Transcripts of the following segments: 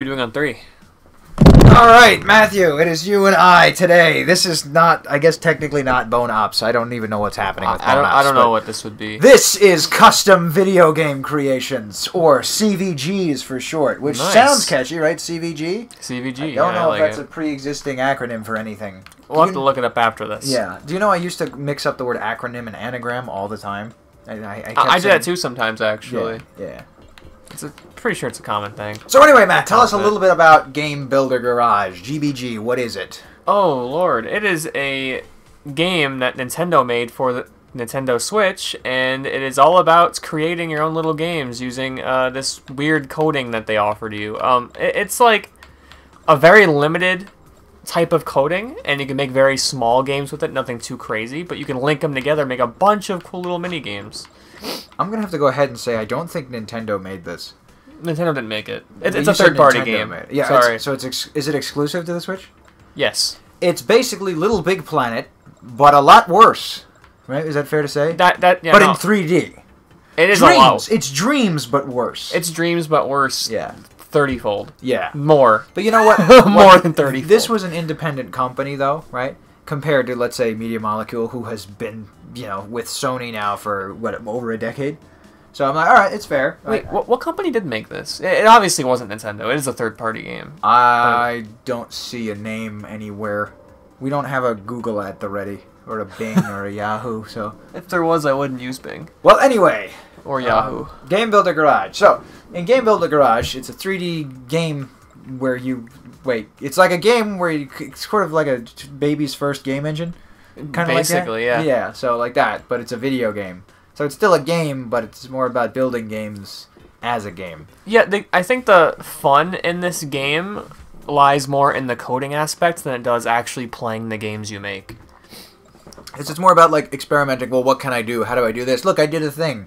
You're doing on 3. Alright, Matthew, it is you and I today. This is not, I guess technically not Bone Ops. I don't even know what's happening with Bone Ops. I don't know what this would be. This is Custom Video Game Creations, or CVGs for short, which sounds catchy, right? CVG? CVG, I don't know if that's it. a pre-existing acronym for anything. We'll have to look it up after this. Yeah. Do you know I used to mix up the word acronym and anagram all the time? I do that too sometimes, actually. Yeah. Pretty sure it's a common thing. So anyway, Matt, tell us a little bit about Game Builder Garage, GBG. What is it? Oh, Lord. It is a game that Nintendo made for the Nintendo Switch, and it is all about creating your own little games using this weird coding that they offer to you. It's like a very limited type of coding, and you can make very small games with it, nothing too crazy, but you can link them together and make a bunch of cool little mini games. I'm going to have to go ahead and say I don't think Nintendo made this. Nintendo didn't make it. It's a third-party game. Yeah, sorry. Is it exclusive to the Switch? Yes. It's basically Little Big Planet, but a lot worse. Right? Is that fair to say? Yeah, but in 3D. It is Dreams. a lot. It's Dreams, but worse. It's Dreams, but worse. Yeah. 30-fold. Yeah. More. But you know what? More than 30-fold. This was an independent company, though, right? Compared to, let's say, Media Molecule, who has been, with Sony now for, over a decade? So I'm like, all right, it's fair. Wait, what company did make this? It obviously wasn't Nintendo. It is a third-party game. I don't see a name anywhere. We don't have a Google at the ready, or a Bing, or a Yahoo, so... If there was, I wouldn't use Bing. Well, anyway... Or Yahoo. Game Builder Garage. So, in Game Builder Garage, it's a 3D game where you... Wait, it's like a game where you... It's sort of like a baby's first game engine. Kind of Basically, like that? yeah. Yeah, so like that, but it's a video game. So it's still a game, but it's more about building games as a game. Yeah, I think the fun in this game lies more in the coding aspect than it does actually playing the games you make. It's more about, like, experimenting. Well, what can I do? How do I do this? Look, I did a thing.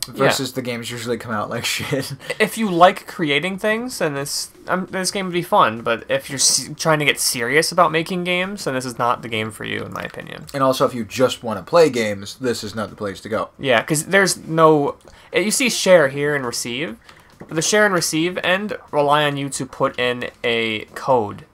Versus the games usually come out like shit. If you like creating things, then this game would be fun. But if you're trying to get serious about making games, then this is not the game for you, in my opinion. And also, if you just want to play games, this is not the place to go. Yeah, because there's no... You see share here and receive. The share and receive end rely on you to put in a code.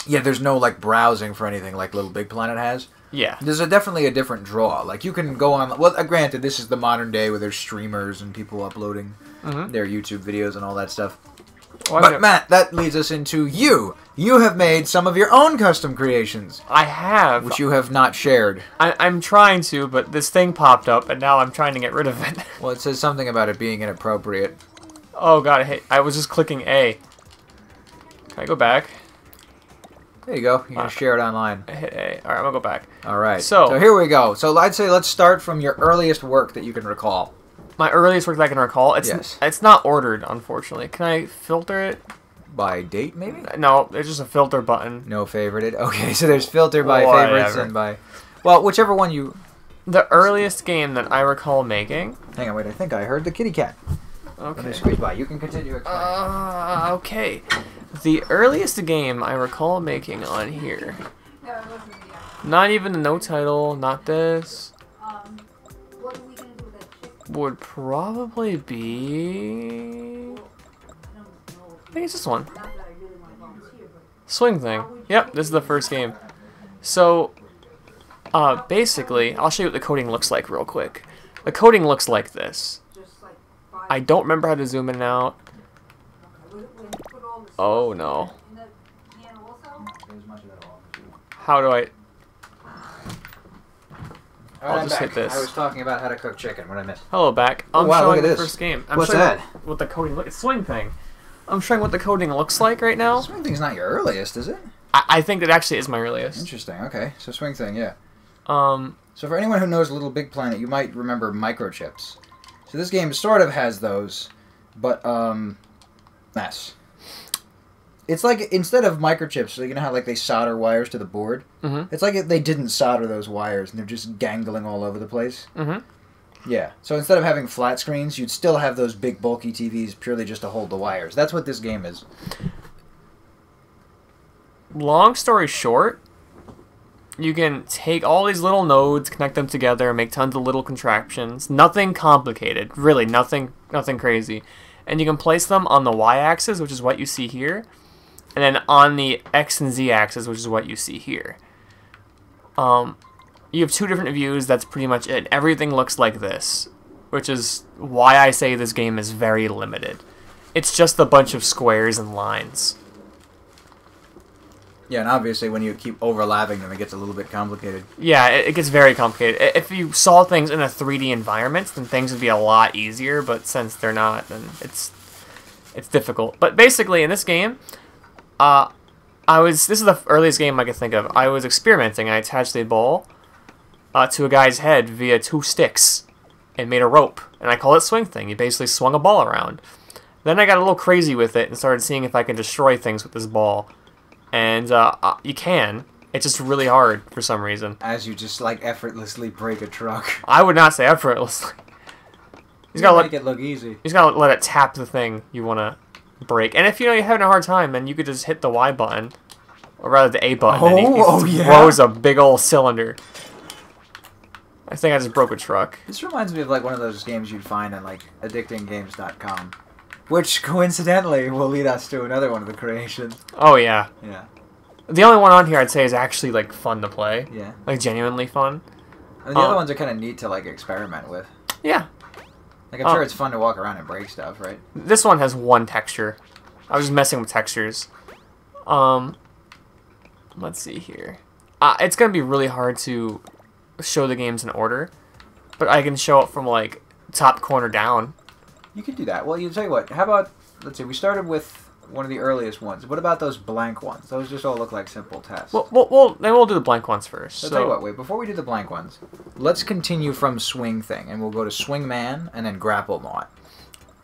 Yeah, there's no, like, browsing for anything like Little Big Planet has. Yeah. There's definitely a different draw. Like, you can go on... Well, granted, this is the modern day where there's streamers and people uploading their YouTube videos and all that stuff. Well, but, Matt, that leads us into you. You have made some of your own custom creations. I have. Which you have not shared. I'm trying to, but this thing popped up, and now I'm trying to get rid of it. Well, it says something about it being inappropriate. Oh, God, I was just clicking A. Can I go back? There you go. You're going to share it online. I hit A. Alright, I'm going to go back. Alright. So here we go. So I'd say let's start from your earliest work that you can recall. My earliest work that I can recall? It's not ordered, unfortunately. Can I filter it? By date, maybe? No, there's just a filter button. No favorited. Okay, so there's filter by favorites and by... Well, whichever one you... The earliest game that I recall making... Hang on, wait. I think I heard the kitty cat. Okay. Let me squeeze by. You can continue explaining. Okay. The earliest game I recall making on here. Not even the no title, not this. Would probably be... I think it's this one. Swing Thing. Yep, this is the first game. So, basically, I'll show you what the coding looks like real quick. The coding looks like this. I don't remember how to zoom in and out. Oh no. How do I... I'll just hit this. I was talking about how to cook chicken. What I missed. Hello, back. I'm showing the first game. What's that? What the coding looks... Swing Thing. I'm showing what the coding looks like right now. Swing Thing's not your earliest, is it? I think it actually is my earliest. Interesting. Okay. So Swing Thing, yeah. So for anyone who knows Little Big Planet, you might remember microchips. So this game sort of has those, but mess. It's like instead of microchips, so you know how like they solder wires to the board. It's like they didn't solder those wires and they're just gangling all over the place. Yeah. So instead of having flat screens, you'd still have those big bulky TVs purely just to hold the wires. That's what this game is. Long story short, you can take all these little nodes, connect them together, make tons of little contraptions. Nothing complicated, really, nothing crazy. and you can place them on the y-axis, which is what you see here, and then on the x and z-axis, which is what you see here. You have 2 different views. That's pretty much it. Everything looks like this, which is why I say this game is very limited. It's just a bunch of squares and lines. Yeah, and obviously when you keep overlapping them, it gets a little bit complicated. Yeah, it gets very complicated. If you saw things in a 3D environment, then things would be a lot easier, but since they're not, then it's difficult. But basically, in this game, this is the earliest game I could think of. I was experimenting. I attached a ball to a guy's head via 2 sticks and made a rope, and I call it Swing Thing. You basically swung a ball around. Then I got a little crazy with it and started seeing if I could destroy things with this ball. And you can. It's just really hard for some reason. As you just like effortlessly break a truck. I would not say effortlessly. You gotta make it look easy. You just gotta let it tap the thing you wanna break. And if you're having a hard time, then you could just hit the Y button, or rather the A button, and it throws a big old cylinder. I think I just broke a truck. This reminds me of like one of those games you'd find on like addictinggames.com. Which, coincidentally, will lead us to another one of the creations. Oh, yeah. Yeah. The only one on here I'd say is actually, like, fun to play. Yeah. Like, genuinely fun. And the other ones are kind of neat to, like, experiment with. Yeah. Like, I'm sure it's fun to walk around and break stuff, right? This one has 1 texture. I was just messing with textures. Let's see here. It's going to be really hard to show the games in order. But I can show it from, like, top corner down. You could do that. Well, you tell you what. How about, let's see, we started with one of the earliest ones. What about those blank ones? Those just all look like simple tests. Well, then we'll do the blank ones first. So tell you what, wait, before we do the blank ones, let's continue from Swing Thing, and we'll go to Swing Man and then Grapplenaut.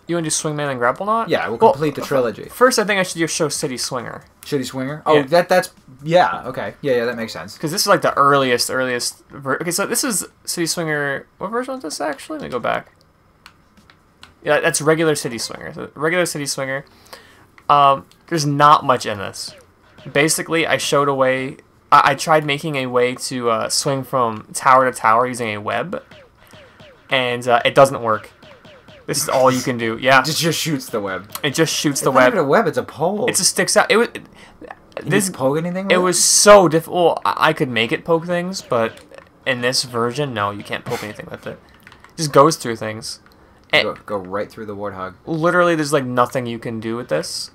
You want to do Swingman and Grapplenaut? Yeah, we'll complete the trilogy. First, I think I should just show City Swinger. City Swinger? Oh, yeah. That's... Yeah, okay. Yeah, that makes sense. Because this is like the earliest... Okay, so this is City Swinger... What version is this, actually? Let me go back. Yeah, that's regular City Swinger. So regular City Swinger. There's not much in this. Basically, I showed a way... I tried making a way to swing from tower to tower using a web. And it doesn't work. This is all you can do. Yeah. It just shoots the web. It just shoots the web. web. It's not even a web, it's a pole. It just sticks out. Can you poke anything with it? It was so difficult. I could make it poke things, but in this version, no, you can't poke anything with it. It just goes through things. Go right through the warthog. Literally, there's like nothing you can do with this.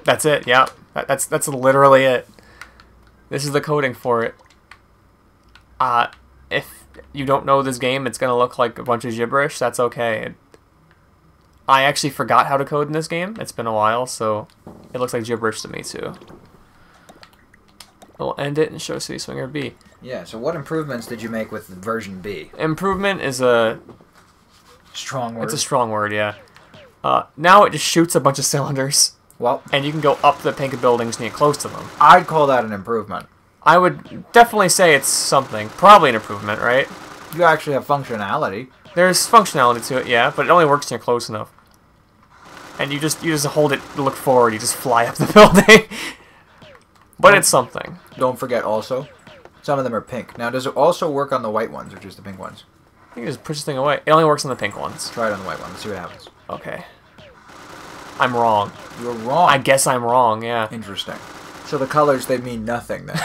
That's it. Yeah, that's literally it. This is the coding for it. If you don't know this game, it's gonna look like a bunch of gibberish. That's okay. I actually forgot how to code in this game. It's been a while, so it looks like gibberish to me too. We'll end it and show City Swinger B. Yeah, so what improvements did you make with version B? Improvement is a... strong word. It's a strong word, yeah. Now it just shoots a bunch of cylinders. Well... And you can go up the pink buildings and get close to them. I'd call that an improvement. I would definitely say it's something. Probably an improvement, right? You actually have functionality. There's functionality to it, yeah, but it only works when you're close enough. And you just hold it, look forward, you just fly up the building. But it's something. Don't forget also, some of them are pink. Now, does it also work on the white ones or just the pink ones? I think you just push this thing away. It only works on the pink ones. Try it on the white one. Let's see what happens. Okay. I'm wrong. You're wrong. I guess I'm wrong, yeah. Interesting. So the colors, they mean nothing then.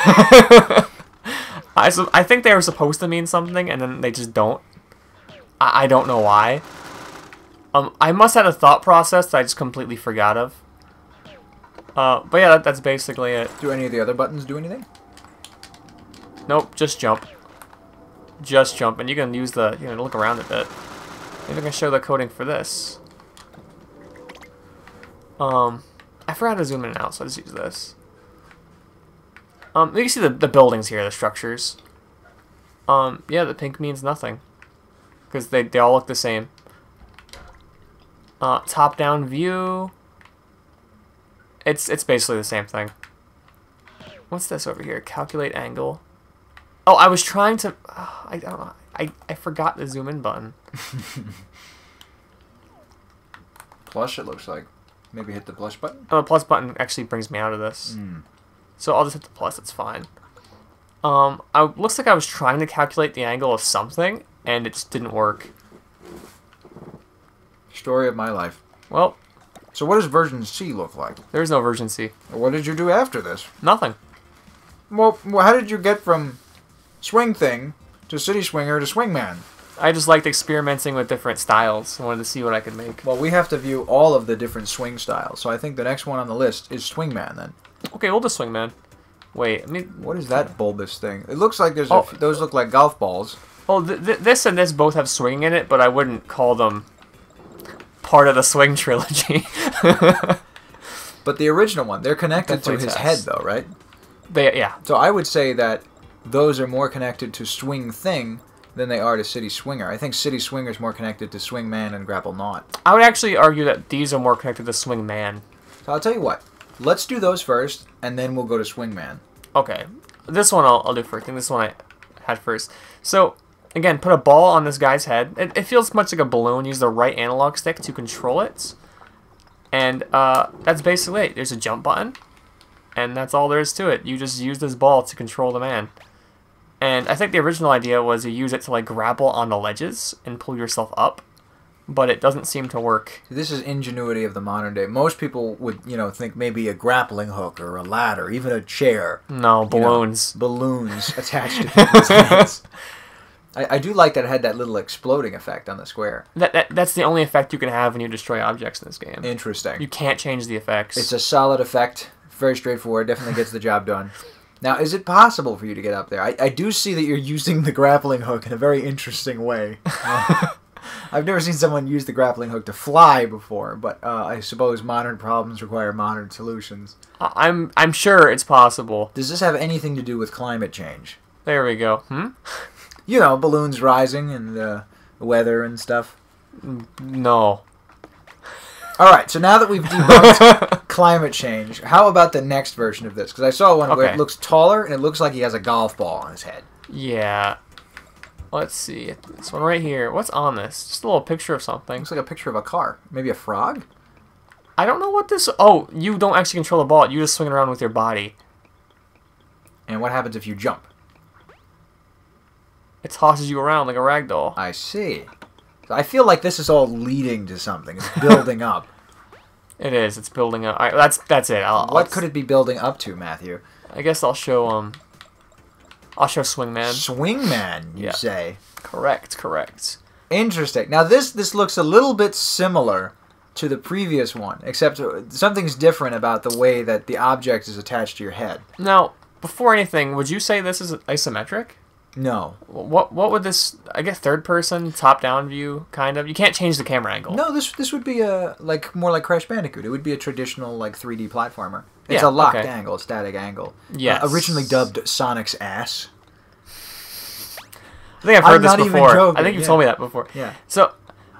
I think they were supposed to mean something, and then they just don't. I don't know why. I must have had a thought process that I just completely forgot of. But yeah, that's basically it. Do any of the other buttons do anything? Nope, just jump. Just jump, and you can use the, look around a bit. Maybe I can show the coding for this. I forgot to zoom in and out, so I'll just use this. You can see the buildings here, the structures. Yeah, the pink means nothing. Because they all look the same. Top-down view. It's basically the same thing. What's this over here? Calculate angle. Oh, I was trying to... I don't know. I forgot the zoom in button. Plus, it looks like. Maybe hit the plus button? Oh, the plus button actually brings me out of this. So I'll just hit the plus, it's fine. Looks like I was trying to calculate the angle of something, and it just didn't work. story of my life. Well, so what does version C look like? there's no version C. What did you do after this? Nothing. Well, how did you get from Swing Thing to City Swinger to Swingman? I just liked experimenting with different styles. I wanted to see what I could make. Well, we have to view all of the different swing styles, so I think the next one on the list is Swingman, then. Okay, we'll just swing, man. Wait, I mean... What is that bulbous thing? It looks like there's those look like golf balls. Oh, this and this both have swinging in it, but I wouldn't call them part of the Swing trilogy. But the original one, they're connected to Definitely his test. head, though, right? Yeah. So I would say that those are more connected to Swing Thing than they are to City Swinger. I think City Swinger is more connected to Swingman and Grapplenaut. I would actually argue that these are more connected to Swing Man. So I'll tell you what. Let's do those first, and then we'll go to Swingman. Okay. This one I'll do first. I think this one I had first. So, again, put a ball on this guy's head. It feels much like a balloon. Use the right analog stick to control it. And that's basically it. There's a jump button. And that's all there is to it. You just use this ball to control the man. And I think the original idea was you use it to like grapple on the ledges and pull yourself up, but it doesn't seem to work. This is ingenuity of the modern day. Most people would, think maybe a grappling hook or a ladder, even a chair. No, balloons. Balloons attached to people's heads. I do like that it had that little exploding effect on the square. That's the only effect you can have when you destroy objects in this game. Interesting. You can't change the effects. It's a solid effect. Very straightforward. Definitely gets the job done. Now, is it possible for you to get up there? I do see that you're using the grappling hook in a very interesting way. I've never seen someone use the grappling hook to fly before, but I suppose modern problems require modern solutions. I'm sure it's possible. Does this have anything to do with climate change? There we go. Balloons rising and the weather and stuff. No. All right, so now that we've debunked climate change, how about the next version of this? Because I saw one where it looks taller and it looks like he has a golf ball on his head. Yeah. Let's see. This one right here. What's on this? Just a little picture of something. Looks like a picture of a car. Maybe a frog? I don't know what this... Oh, you don't actually control the ball. You just swing it around with your body. And what happens if you jump? It tosses you around like a rag doll. I see. I feel like this is all leading to something. It's building up. It is. It's building up. All right, that's it. What could it be building up to, Matthew? I guess I'll show Swingman. Swingman, you say? Correct. Interesting. Now this looks a little bit similar to the previous one, except something's different about the way that the object is attached to your head. Now, before anything, would you say this is isometric? No. What would this? I guess third person, top down view, kind of. You can't change the camera angle. No, this would be more like Crash Bandicoot. It would be a traditional 3D platformer. It's a locked angle, a static angle. Yes. Originally dubbed Sonic's ass. I think I've heard this before. Joking, I think you've told me that before. Yeah. So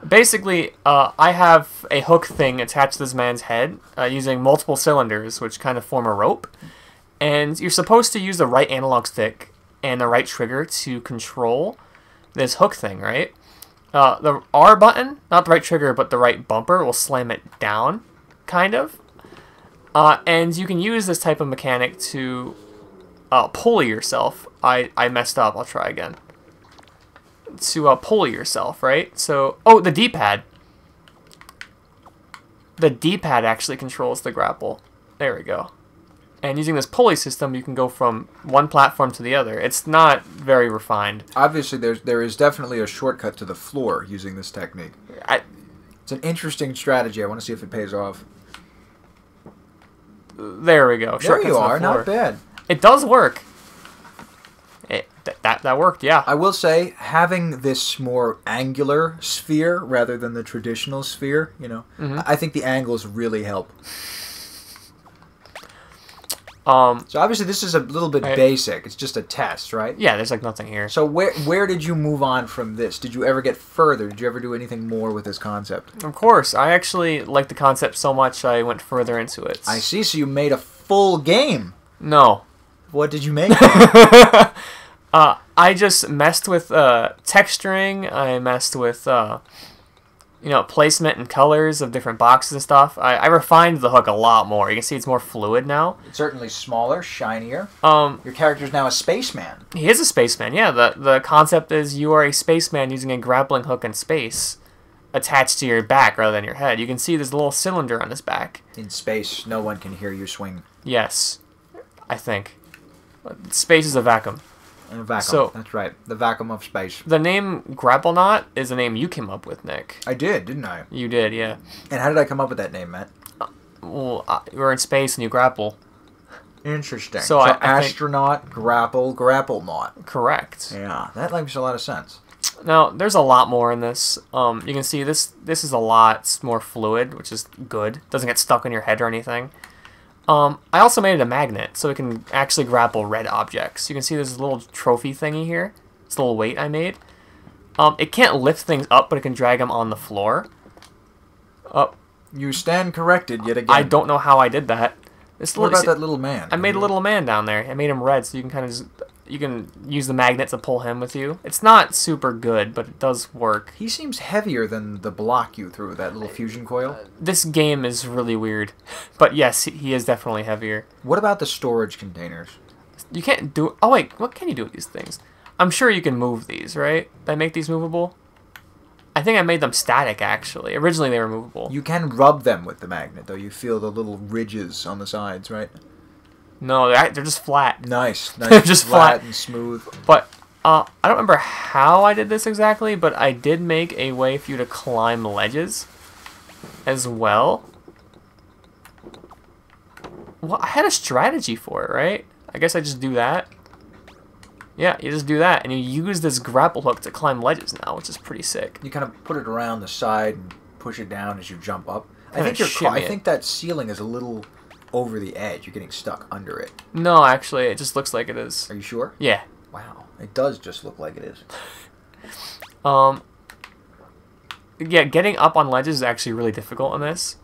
basically, I have a hook thing attached to this man's head using multiple cylinders, which kind of form a rope. And you're supposed to use the right analog stick and the right trigger to control this hook thing, right? The R button, not the right trigger, but the right bumper, will slam it down, kind of. And you can use this type of mechanic to pulley yourself. I messed up. I'll try again. To pulley yourself, right? So, the D-pad. The D-pad actually controls the grapple. There we go. And using this pulley system, you can go from one platform to the other. It's not very refined. Obviously, there is definitely a shortcut to the floor using this technique. It's an interesting strategy. I want to see if it pays off. There we go. There you are. Not bad. It does work. That worked, yeah. I will say, having this more angular sphere rather than the traditional sphere, I think the angles really help. So obviously this is a little bit basic. It's just a test, right? Yeah, there's nothing here. So where did you move on from this? Did you ever get further? Did you ever do anything more with this concept? Of course. I actually liked the concept so much I went further into it. I see. So you made a full game. No. What did you make? I just messed with texturing. I messed with placement and colors of different boxes and stuff. I refined the hook a lot more. You can see it's more fluid now. It's certainly smaller, shinier. Your character's now a spaceman. He is a spaceman, yeah. The concept is you are a spaceman using a grappling hook in space. attached to your back rather than your head. You can see this little cylinder on his back. In space, no one can hear you swing. Yes, I think. Space is a vacuum. In a vacuum, So, that's right. The vacuum of space. The name Grapplenaut is a name you came up with, Nick. I did, didn't I? You did, yeah. And how did I come up with that name, Matt? Well, you were in space and you grapple. Interesting. So I astronaut, grapple, Grapplenaut. Correct. Yeah, that makes a lot of sense. Now, there's a lot more in this. You can see this is a lot more fluid, which is good. Doesn't get stuck in your head or anything. I also made it a magnet, so it can actually grapple red objects. You can see this little trophy thingy here. This little weight I made. It can't lift things up, but it can drag them on the floor. You stand corrected yet again. I don't know how I did that. What about that little man? I made a little man down there. I made him red, so you can kind of just, you can use the magnet to pull him with you. It's not super good, but it does work. He seems heavier than the block you threw, that little fusion coil. This game is really weird, but yes, he is definitely heavier. What about the storage containers? You can't do... Oh wait, what can you do with these things? I'm sure you can move these, right? Did I make these movable? I think I made them static, actually. Originally, they were movable. You can rub them with the magnet, though. You feel the little ridges on the sides, right? No, they're just flat. Nice. They're just flat and smooth. But I don't remember how I did this exactly, but I did make a way for you to climb ledges as well. Well, I had a strategy for it, right? I guess I just do that. Yeah, you just do that, and you use this grapple hook to climb ledges now, which is pretty sick. You kind of put it around the side and push it down as you jump up. I think that ceiling is a little over the edge. You're getting stuck under it. No, actually, it just looks like it is. Are you sure? Yeah. Wow, it does just look like it is. Yeah, getting up on ledges is actually really difficult in this.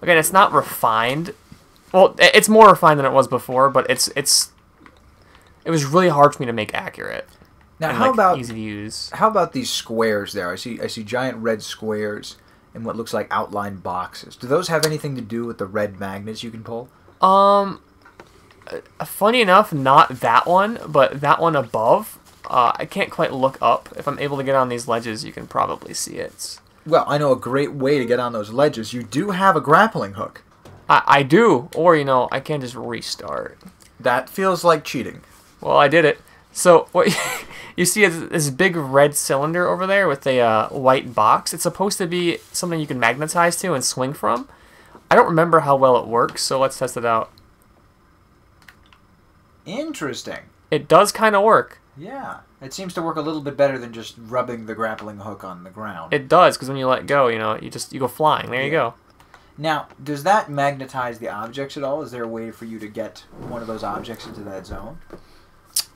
Again, it's not refined. Well, it's more refined than it was before, but it was really hard for me to make accurate. Now, and, how about easy to use? How about these squares there? I see giant red squares in what looks like outlined boxes. Do those have anything to do with the red magnets you can pull? Funny enough, not that one, but that one above. I can't quite look up. If I'm able to get on these ledges, you can probably see it. Well, I know a great way to get on those ledges. You do have a grappling hook. I do, or I can just restart. That feels like cheating. Well, I did it. So what you see is this big red cylinder over there with a white box. It's supposed to be something you can magnetize to and swing from. I don't remember how well it works, so let's test it out. Interesting. It does kind of work. Yeah. It seems to work a little bit better than just rubbing the grappling hook on the ground. It does, because when you let go, you go flying. There you go. Now, does that magnetize the objects at all? Is there a way for you to get one of those objects into that zone?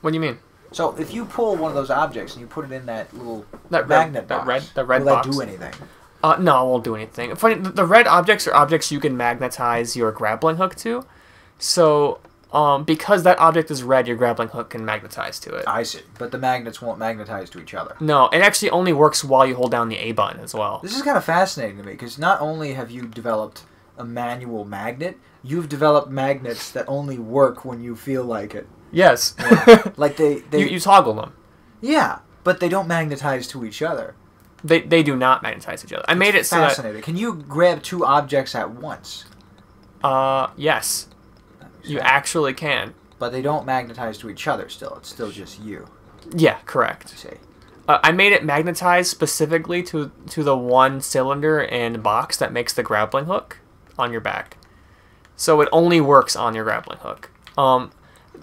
What do you mean? So, if you pull one of those objects and you put it in that little magnet box, the red will box. that do anything? No, it won't do anything. Funny, the red objects are objects you can magnetize your grappling hook to. So, because that object is red, your grappling hook can magnetize to it. I see. But the magnets won't magnetize to each other. No, it actually only works while you hold down the A button as well. This is kind of fascinating to me, because not only have you developed a manual magnet, you've developed magnets that only work when you feel like it. Yes. Yeah. Like you toggle them. Yeah, but they don't magnetize to each other. They do not magnetize each other. I made it so that... Fascinating. Can you grab two objects at once? Yes. You actually can. But they don't magnetize to each other still. It's still just you. Yeah, correct. I see. I made it magnetize specifically to the one cylinder and box that makes the grappling hook on your back. So it only works on your grappling hook.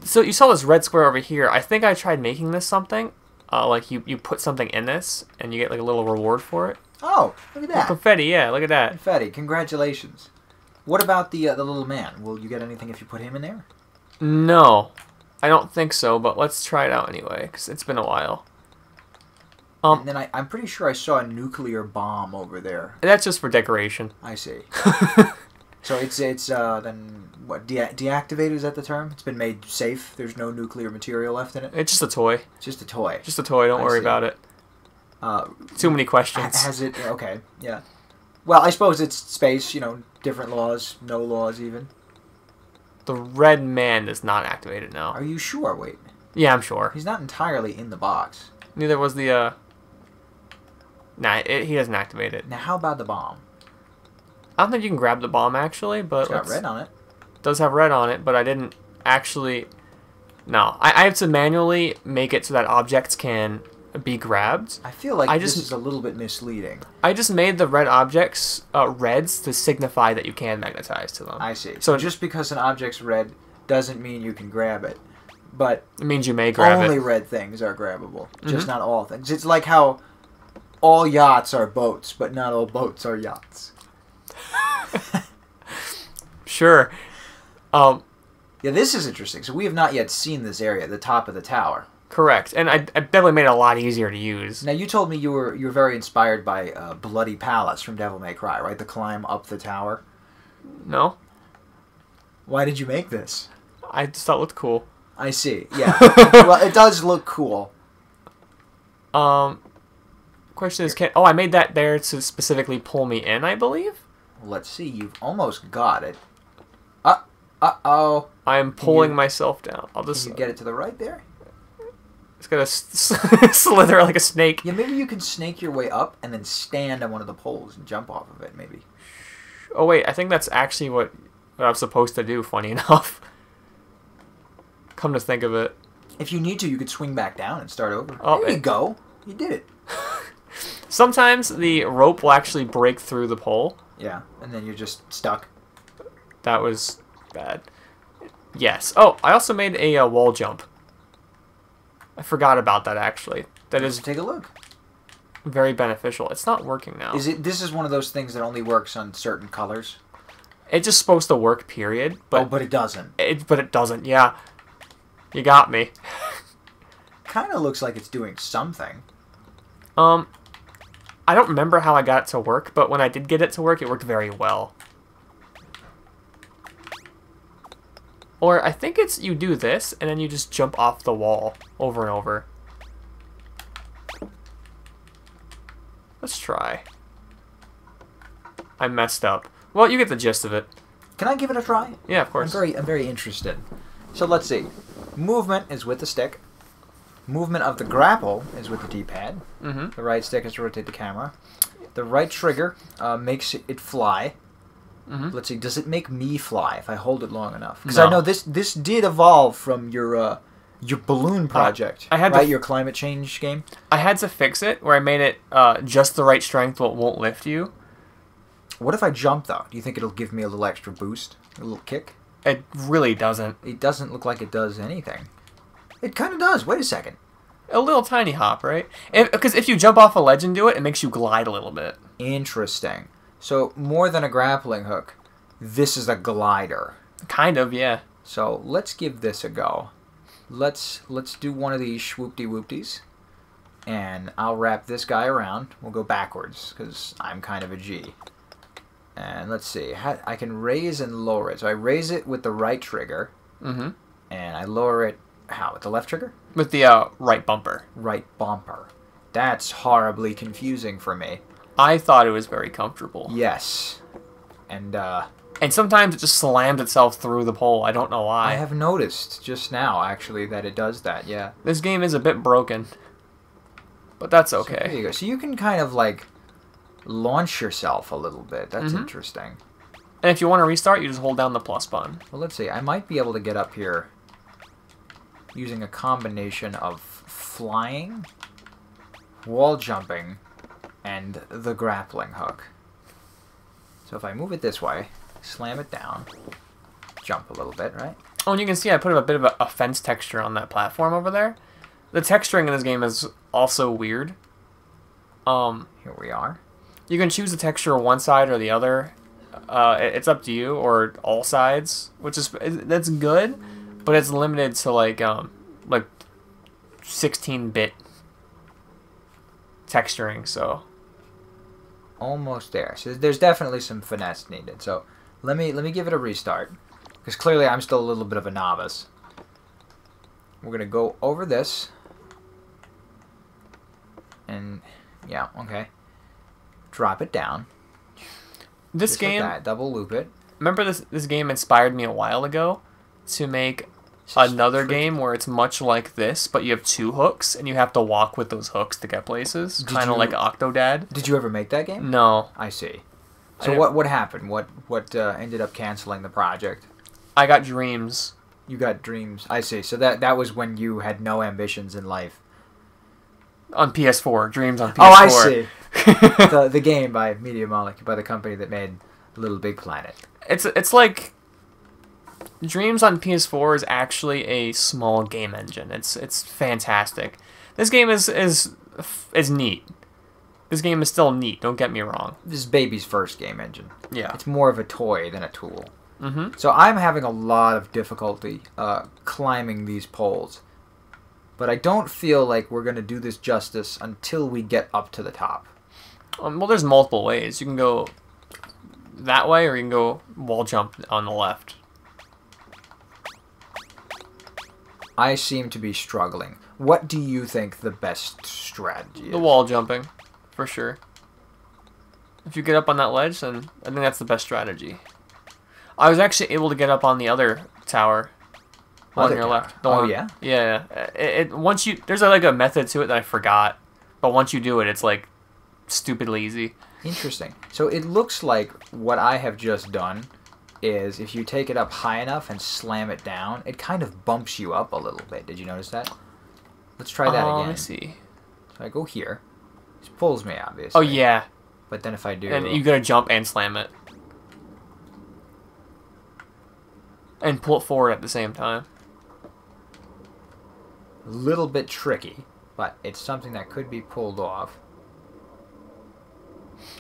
So you saw this red square over here. I think I tried making this something. Like you put something in this and you get like a little reward for it. Oh, look at that. Confetti, yeah, look at that. Confetti, congratulations. What about the little man? Will you get anything if you put him in there? No, I don't think so, but let's try it out anyway, because it's been a while. And then I'm pretty sure I saw a nuclear bomb over there. That's just for decoration. I see. So it's then what, deactivated, is that the term? It's been made safe. There's no nuclear material left in it. It's just a toy. Just a toy. Just a toy. Don't worry about it. Too many questions. Has it? Okay. Yeah. Well, I suppose it's space. Different laws, no laws even. The red man is not activated now. Are you sure? Wait. Yeah, I'm sure. He's not entirely in the box. Neither was the Nah, he doesn't activate it. Now, how about the bomb? I don't think you can grab the bomb, actually, but It's got red on it. It does have red on it, but I didn't actually... No, I have to manually make it so that objects can be grabbed. I feel like this is a little bit misleading. I just made the red objects reds to signify that you can magnetize to them. I see. So just because an object's red doesn't mean you can grab it. But it means you may grab it. Only red things are grabbable. Just not all things. It's like how all yachts are boats, but not all boats are yachts. Sure. Yeah, this is interesting. So we have not yet seen this area, the top of the tower. Correct, and I definitely made it a lot easier to use. Now, you told me you were very inspired by Bloody Palace from Devil May Cry, right? The climb up the tower. No. Why did you make this? I just thought it looked cool. I see. Yeah. Well, it does look cool. Question is, I made that there to specifically pull me in, I believe. Let's see. You've almost got it. Uh-oh. I'm pulling myself down. I'll just... Can you get it to the right there? It's gonna slither like a snake. Yeah, maybe you can snake your way up and then stand on one of the poles and jump off of it, maybe. Oh, wait. I think that's actually what I'm supposed to do, funny enough. Come to think of it. If you need to, you could swing back down and start over. Oh, there you go. You did it. Sometimes the rope will actually break through the pole. Yeah, and then you're just stuck. That was bad. Yes. Oh, I also made a wall jump. I forgot about that, actually. That is... Take a look. Very beneficial. It's not working now. This is one of those things that only works on certain colors? It's just supposed to work, period. But but it doesn't. But it doesn't, yeah. You got me. Kind of looks like it's doing something. I don't remember how I got it to work, but when I did get it to work, it worked very well. Or I think it's you do this, and then you just jump off the wall over and over. Let's try. I messed up. Well, you get the gist of it. Can I give it a try? Yeah, of course. I'm very interested. So let's see. Movement is with the stick. Movement of the grapple is with the D-pad. The right stick is to rotate the camera. The right trigger makes it fly. Let's see. Does it make me fly if I hold it long enough? Because I know this did evolve from your balloon project. I had your climate change game. I had to fix it where I made it just the right strength, but it won't lift you. What if I jump though? Do you think it'll give me a little extra boost, a little kick? It really doesn't. It doesn't look like it does anything. It kind of does. Wait a second. A little tiny hop, right? Because if you jump off a ledge and do it, it makes you glide a little bit. Interesting. So, more than a grappling hook, this is a glider. Kind of, yeah. So, let's give this a go. Let's do one of these swoop-de-whoop-des. And I'll wrap this guy around. We'll go backwards, because I'm kind of a G. And let's see. I can raise and lower it. So, I raise it with the right trigger. And I lower it, how? With the left trigger? With the right bumper. Right bumper. That's horribly confusing for me. I thought it was very comfortable. Yes. And sometimes it just slams itself through the pole. I don't know why. I have noticed just now, actually, that it does that, yeah. This game is a bit broken. But that's okay. So there you go. So you can kind of, like, launch yourself a little bit. That's interesting. And if you want to restart, you just hold down the plus button. Well, let's see. I might be able to get up here using a combination of flying, wall jumping, and the grappling hook. So if I move it this way, slam it down, jump a little bit, right? Oh, and you can see I put a bit of a fence texture on that platform over there. The texturing in this game is also weird. Here we are. You can choose the texture on one side or the other. It's up to you, or all sides, that's good, but it's limited to like 16-bit texturing, so almost there. So there's definitely some finesse needed. So let me give it a restart, because clearly I'm still a little bit of a novice. We're gonna go over this, and yeah, okay. Drop it down. This just game, like that. Double loop it. Remember this game inspired me a while ago to make another game where it's much like this, but you have 2 hooks, and you have to walk with those hooks to get places. Kind of like Octodad. Did you ever make that game? No. I see. So what happened? What ended up canceling the project? I got Dreams. You got Dreams. I see. So that was when you had no ambitions in life. On PS4. Dreams on PS4. Oh, I see. the game by Media Molecule, by the company that made Little Big Planet. It's like Dreams on PS4 is actually a small game engine. It's fantastic. This game is neat. This game is still neat. Don't get me wrong. This is baby's first game engine. Yeah. It's more of a toy than a tool. Mm-hmm. So I'm having a lot of difficulty climbing these poles. But I don't feel like we're going to do this justice until we get up to the top. Well, there's multiple ways. You can go that way, or you can go wall jump on the left. I seem to be struggling. What do you think the best strategy is? The wall jumping, for sure. If you get up on that ledge, then I think that's the best strategy. I was actually able to get up on the other tower. On your left. Oh, yeah? Yeah. Once you... There's like a method to it that I forgot. But once you do it, it's like stupidly easy. Interesting. So it looks like what I have just done is if you take it up high enough and slam it down, it kind of bumps you up a little bit. Did you notice that? Let's try that again. I see. So I go here. This pulls me, obviously. Oh, yeah. But then if I do... And you gotta jump and slam it. And pull it forward at the same time. A little bit tricky, but it's something that could be pulled off.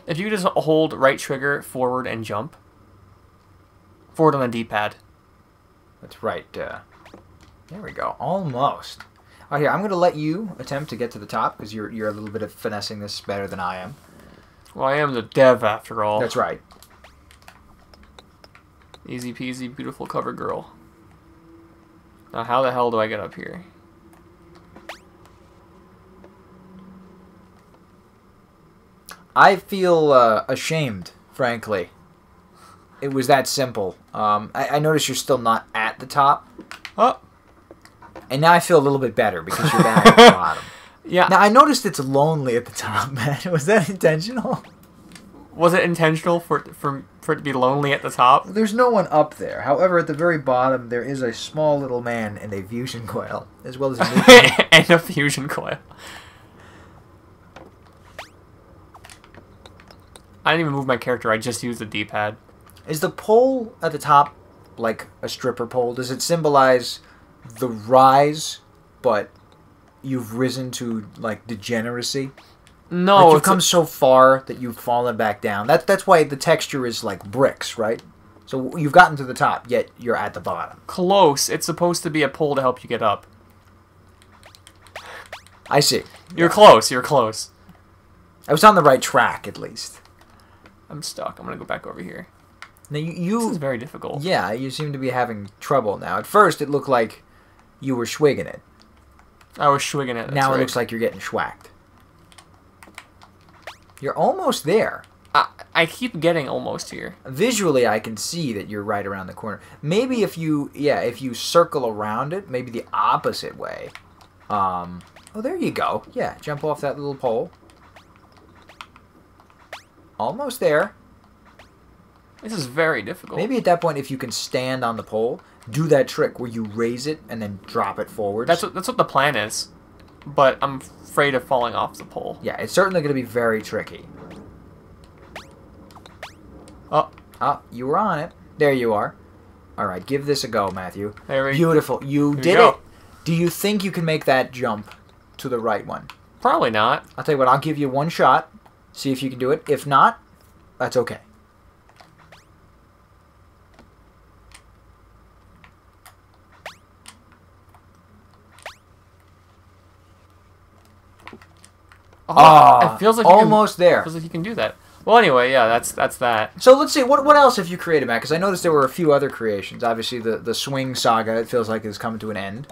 If you just hold right trigger, forward, and jump. Forward on the D-pad. That's right. There we go. Almost. All right, here, I'm going to let you attempt to get to the top, because you're a little bit of finessing this better than I am. Well, I am the dev, after all. That's right. Easy peasy, beautiful cover girl. Now, how the hell do I get up here? I feel ashamed, frankly. It was that simple. I notice you're still not at the top. Oh. And now I feel a little bit better because you're down at the bottom. Yeah. Now, I noticed it's lonely at the top, man. Was that intentional? Was it intentional for it to be lonely at the top? There's no one up there. However, at the very bottom, there is a small little man and a fusion coil, as well as a and a fusion coil. I didn't even move my character. I just used the D-pad. Is the pole at the top like a stripper pole? Does it symbolize the rise, but you've risen to like degeneracy? No, like you've come so far that you've fallen back down. That's why the texture is like bricks, right? So you've gotten to the top, yet you're at the bottom. Close. It's supposed to be a pole to help you get up. I see. You're close. You're close. I was on the right track, at least. I'm stuck. I'm gonna go back over here. Now This is very difficult. Yeah, you seem to be having trouble now. At first, it looked like you were swigging it. I was swigging it. Now it looks like you're getting schwacked. You're almost there. I keep getting almost here. Visually, I can see that you're right around the corner. Maybe if you circle around it, maybe the opposite way. Oh, there you go. Yeah, jump off that little pole. Almost there. This is very difficult. Maybe at that point, if you can stand on the pole, do that trick where you raise it and then drop it forward. That's what the plan is. But I'm afraid of falling off the pole. Yeah, it's certainly going to be very tricky. Oh, you were on it. There you are. All right, give this a go, Matthew. Beautiful. You did it. Do you think you can make that jump to the right one? Probably not. I'll tell you what, I'll give you one shot. See if you can do it. If not, that's okay. It feels like almost there. Feels like you can do that. Well, anyway, yeah, that's that. So let's see, what else have you created, Matt? Because I noticed there were a few other creations. Obviously, the swing saga, it feels like, has come to an end.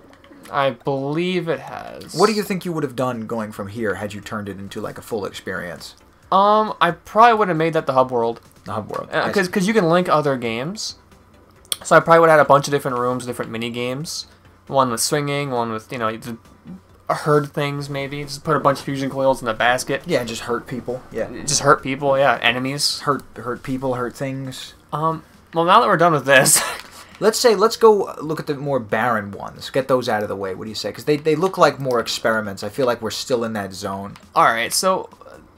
I believe it has. What do you think you would have done going from here had you turned it into like a full experience? I probably would have made that the hub world. The hub world. Because you can link other games. So I probably would have had a bunch of different rooms, different mini games. One with swinging, one with, you know, herd things maybe. Just put a bunch of fusion coils in a basket. Yeah, just hurt people. Yeah. Just hurt people, yeah. Enemies. Hurt people, hurt things. Well, now that we're done with this... Let's go look at the more barren ones. Get those out of the way. What do you say? Because they look like more experiments. I feel like we're still in that zone. Alright, so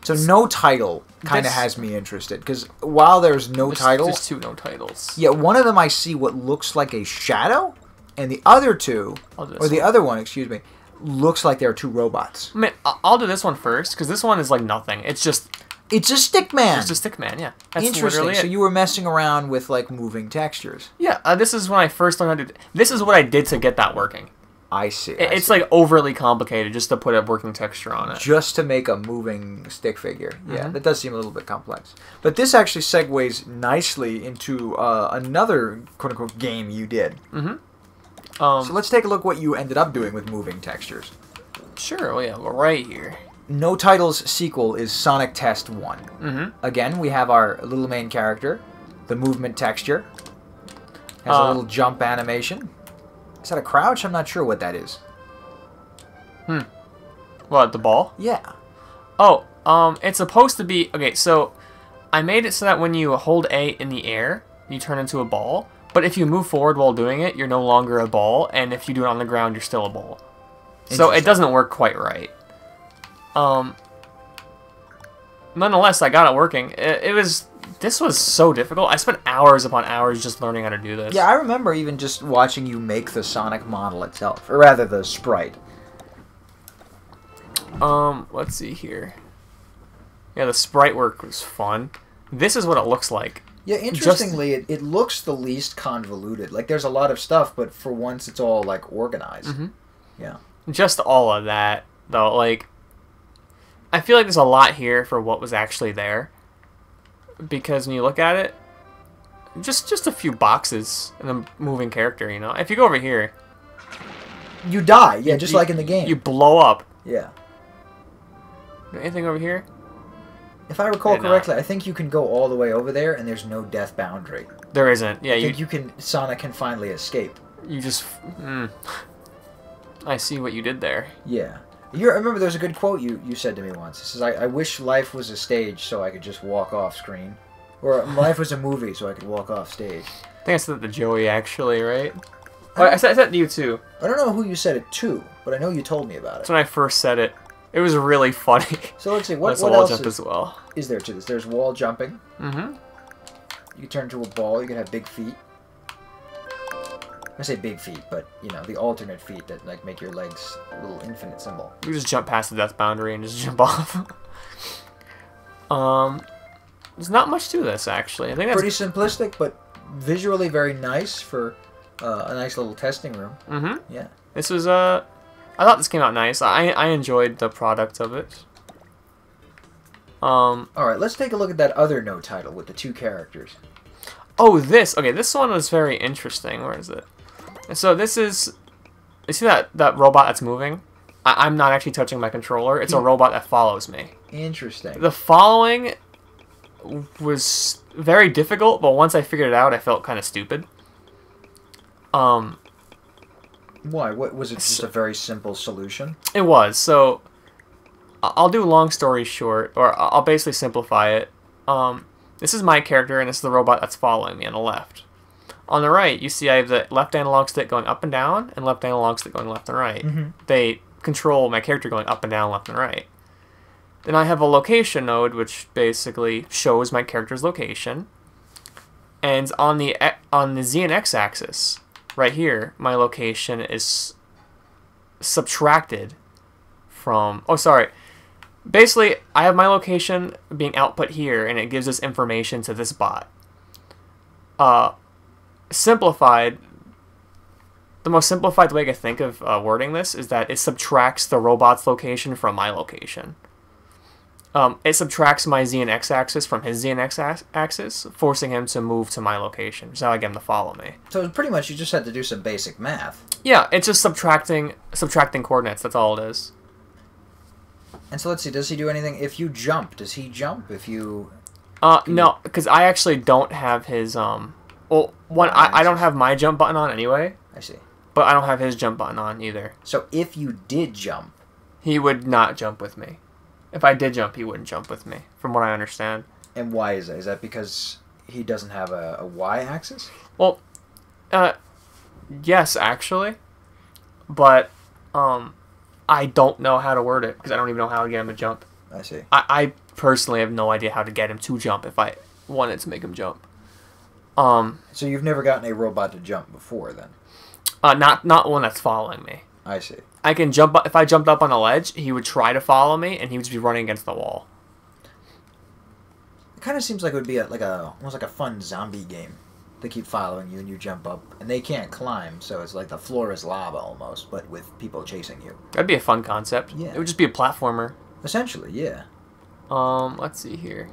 no title kind of has me interested. Because while there's no title... There's 2 no titles. Yeah, one of them I see what looks like a shadow. And the other two... other one, excuse me, looks like there are 2 robots. I mean, I'll do this one first. Because this one is like nothing. It's just... It's a stick man. It's a stick man, yeah. That's interesting. So you were messing around with like moving textures. Yeah, this is when I first learned how to. This is what I did to get that working. I see. It's like overly complicated just to put a working texture on it. Just to make a moving stick figure. Yeah, that does seem a little bit complex. But this actually segues nicely into another quote unquote game you did. So let's take a look what you ended up doing with moving textures. Sure. Well, yeah, we're right here. No Title's sequel is Sonic Test 1. Again, we have our little main character. The movement texture. Has a little jump animation. Is that a crouch? I'm not sure what that is. What, the ball? Yeah. Oh, it's supposed to be... Okay, so I made it so that when you hold A in the air, you turn into a ball. But if you move forward while doing it, you're no longer a ball. And if you do it on the ground, you're still a ball. So it doesn't work quite right. Nonetheless, I got it working. This was so difficult. I spent hours upon hours just learning how to do this. Yeah, I remember even just watching you make the Sonic model itself, or rather the sprite. Let's see here. Yeah, the sprite work was fun. This is what it looks like. Yeah, interestingly, it looks the least convoluted. Like, there's a lot of stuff, but for once, it's all, like, organized. Yeah. Just all of that, though, like... I feel like there's a lot here for what was actually there. Because when you look at it, just a few boxes and a moving character, you know? If you go over here... You die, yeah, just like in the game. You blow up. Yeah. Anything over here? If I recall correctly, I think you can go all the way over there and there's no death boundary. There isn't, yeah. I think Sonic can finally escape. You just... I see what you did there. Yeah. I remember there's a good quote you said to me once. It says, I wish life was a stage so I could just walk off screen. Or life was a movie so I could walk off stage. I think I said that to Joey, actually, right? I said it to you, too. I don't know who you said it to, but I know you told me about it. That's when I first said it. It was really funny. So let's see, what wall else jump as well. Is there to this? There's wall jumping. You can turn into a ball. You can have big feet. I say big feet, but, you know, the alternate feet that, like, make your legs a little infinite symbol. You just jump past the death boundary and just jump off. There's not much to this, actually. I think that's... Pretty simplistic, but visually very nice for a nice little testing room. Yeah. This was, I thought this came out nice. I enjoyed the product of it. Alright, let's take a look at that other no title with the 2 characters. Oh, this. Okay, this one was very interesting. Where is it? So this is... You see that robot that's moving? I'm not actually touching my controller. It's a robot that follows me. Interesting. The following was very difficult, but once I figured it out, I felt kind of stupid. Why? What was it? Just a very simple solution? It was. So I'll do long story short, or I'll basically simplify it. This is my character, and this is the robot that's following me on the left. On the right, you see I have the left analog stick going up and down, and left analog stick going left and right. They control my character going up and down, left and right. Then I have a location node, which basically shows my character's location. And on the Z and X axis, right here, my location is subtracted from... Oh, sorry. Basically, I have my location being output here, and it gives this information to this bot. Simplified, the most simplified way I can think of wording this is that it subtracts the robot's location from my location. It subtracts my Z and X axis from his Z and X axis, forcing him to move to my location, which is how I get him to follow me. So pretty much you just had to do some basic math. Yeah, it's just subtracting coordinates, that's all it is. And so let's see, does he do anything? If you jump, does he jump? If you... No, because I actually don't have his, well, one, I don't have my jump button on anyway. I see. But I don't have his jump button on either. So if you did jump... He would not jump with me. If I did jump, he wouldn't jump with me, from what I understand. And why is that? Is that because he doesn't have a y-axis? Well, yes, actually. But I don't know how to word it, because I don't even know how to get him to jump. I see. I personally have no idea how to get him to jump if I wanted to make him jump. So you've never gotten a robot to jump before, then? Not one that's following me. I see. I can jump up. If I jumped up on a ledge, he would try to follow me, and he would just be running against the wall. It kind of seems like it would be almost like a fun zombie game. They keep following you, and you jump up, and they can't climb, so it's like the floor is lava almost, but with people chasing you. That'd be a fun concept. Yeah. It would just be a platformer. Essentially, yeah. Let's see here.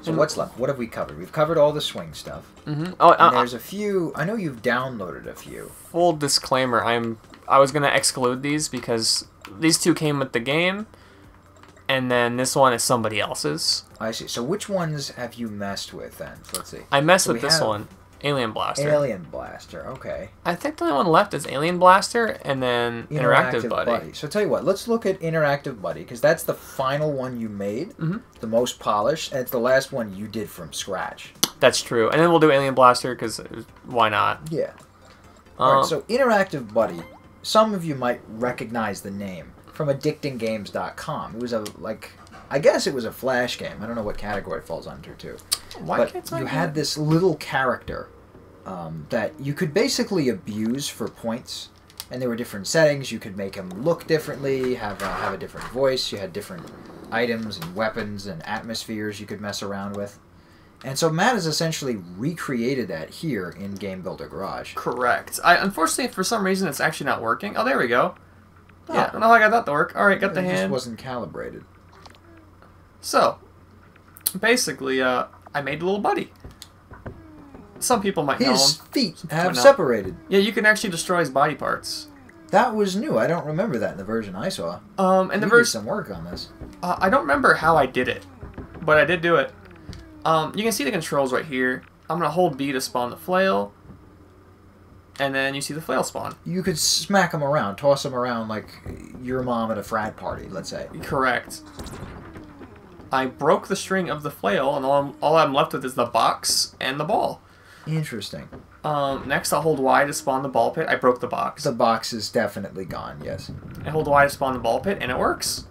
So what's left? What have we covered? We've covered all the swing stuff. Mm-hmm. And there's a few. I know you've downloaded a few. Full disclaimer: I was gonna exclude these because these two came with the game, and then this one is somebody else's. I see. So which ones have you messed with then? So let's see. I messed with this one, Alien Blaster. Alien Blaster. Okay. I think the only one left is Alien Blaster, and then Interactive Buddy. So tell you what, let's look at Interactive Buddy, because that's the final one you made, the most polished, and it's the last one you did from scratch. That's true. And then we'll do Alien Blaster, because why not? Yeah. Alright, so Interactive Buddy, some of you might recognize the name from addictinggames.com. It was I guess it was a Flash game. I don't know what category it falls under, too. But you had this little character that you could basically abuse for points, and there were different settings. You could make him look differently, have a different voice. You had different items and weapons and atmospheres you could mess around with. And so Matt has essentially recreated that here in Game Builder Garage. Correct. Unfortunately, for some reason, it's actually not working. Oh, there we go. Oh. Yeah, I don't know how I got that to work. All right, got the hand. It just wasn't calibrated. So, basically, I made a little buddy. Some people might know him. His feet have separated. Yeah, you can actually destroy his body parts. That was new. I don't remember that in the version I saw. And we did some work on this. I don't remember how I did it, but I did do it. You can see the controls right here. I'm gonna hold B to spawn the flail, and then you see the flail spawn. You could smack him around, toss him around like your mom at a frat party, let's say. Correct. I broke the string of the flail, and all I'm left with is the box and the ball. Interesting. Next, I'll hold Y to spawn the ball pit. I broke the box. The box is definitely gone, yes. I hold Y to spawn the ball pit, and it works.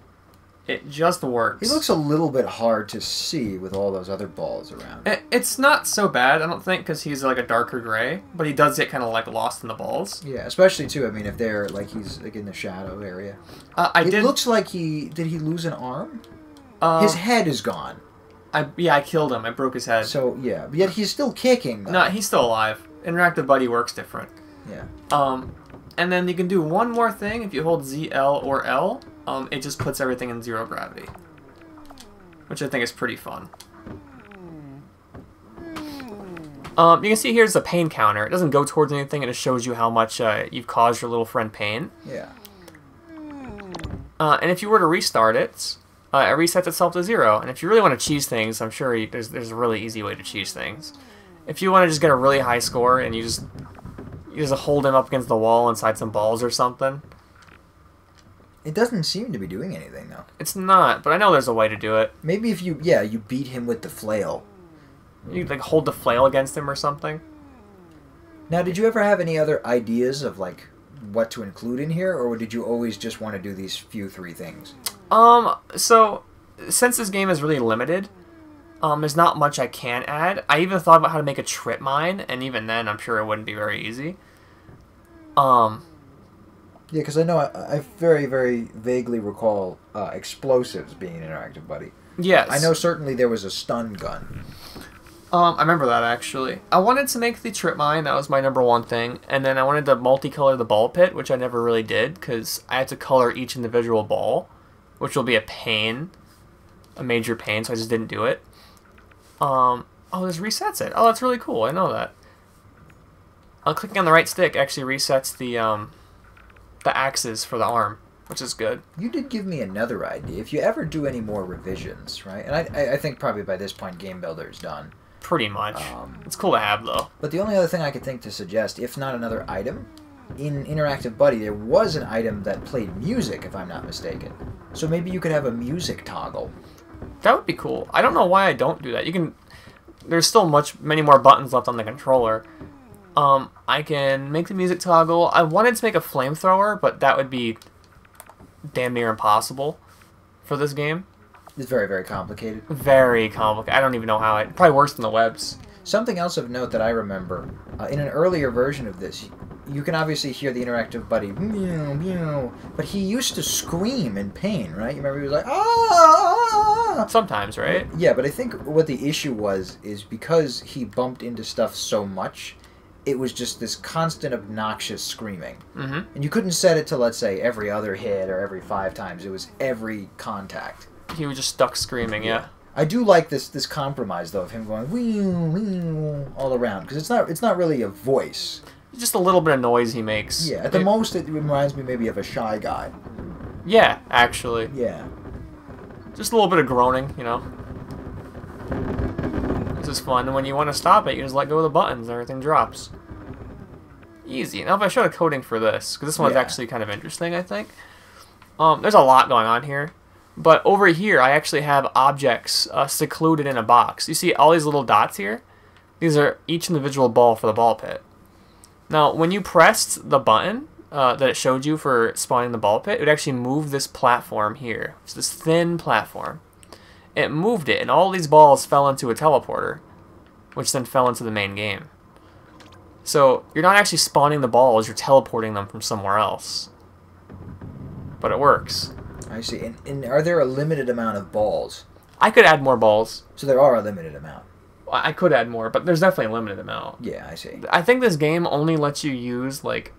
It just works. He looks a little bit hard to see with all those other balls around. It's not so bad, I don't think, because he's like a darker gray, but he does get kind of like lost in the balls. Yeah, especially too. I mean, if they're like he's like in the shadow area. It looks like did he lose an arm? His head is gone. I killed him. I broke his head. So yeah, but yet he's still kicking. Though. No, he's still alive. Interactive Buddy works different. Yeah. And then you can do one more thing if you hold Z, L, or L. It just puts everything in 0 gravity, which I think is pretty fun. You can see here's the pain counter. It doesn't go towards anything, and it shows you how much you've caused your little friend pain. Yeah. And if you were to restart it, it resets itself to 0. And if you really want to cheese things, I'm sure there's a really easy way to cheese things. If you want to just get a really high score and you just hold him up against the wall inside some balls or something. It doesn't seem to be doing anything, though. It's not, but I know there's a way to do it. Maybe if you beat him with the flail. You like hold the flail against him or something. Now, did you ever have any other ideas of like what to include in here, or did you always just want to do these few 3 things? So since this game is really limited, there's not much I can add. I even thought about how to make a trip mine, and even then, I'm sure it wouldn't be very easy. Yeah, because I know I very, very vaguely recall explosives being an Interactive Buddy. Yes. I know certainly there was a stun gun. I remember that, actually. I wanted to make the trip mine. That was my #1 thing. And then I wanted to multicolor the ball pit, which I never really did, because I had to color each individual ball, which will be a pain. A major pain, so I just didn't do it. Oh, this resets it. Oh, that's really cool. I know that. Clicking on the right stick actually resets the axes for the arm, which is good. You did give me another idea. If you ever do any more revisions, right? And I think probably by this point Game Builder is done. Pretty much. It's cool to have, though. But the only other thing I could think to suggest, if not another item, in Interactive Buddy, there was an item that played music, if I'm not mistaken. So maybe you could have a music toggle. That would be cool. I don't know why I don't do that. You can. There's still many more buttons left on the controller. I can make the music toggle. I wanted to make a flamethrower, but that would be damn near impossible for this game. It's very, very complicated. Very complicated. I don't even know how probably worse than the webs. Something else of note that I remember, in an earlier version of this, you can obviously hear the Interactive Buddy, meow, meow, but he used to scream in pain, right? You remember he was like, ah! Sometimes, right? Yeah, but I think what the issue was is because he bumped into stuff so much, it was just this constant obnoxious screaming. Mm-hmm. And you couldn't set it to, let's say, every other hit or every 5 times. It was every contact. He was just stuck screaming, yeah. I do like this compromise, though, of him going all around, because it's not really a voice. It's just a little bit of noise he makes. Yeah, at the most, it reminds me maybe of a Shy Guy. Yeah, actually. Yeah. Just a little bit of groaning, you know. This is fun, and when you want to stop it, you just let go of the buttons and everything drops. Easy. Now if I showed a coding for this, because this one's actually kind of interesting, I think. There's a lot going on here. But over here, I actually have objects secluded in a box. You see all these little dots here? These are each individual ball for the ball pit. Now, when you pressed the button that it showed you for spawning the ball pit, it would actually move this platform here. It's this thin platform. It moved it, and all these balls fell into a teleporter, which then fell into the main game. So, you're not actually spawning the balls, you're teleporting them from somewhere else. But it works. I see. And are there a limited amount of balls? I could add more balls. So there are a limited amount. I could add more, but there's definitely a limited amount. Yeah, I see. I think this game only lets you use, like...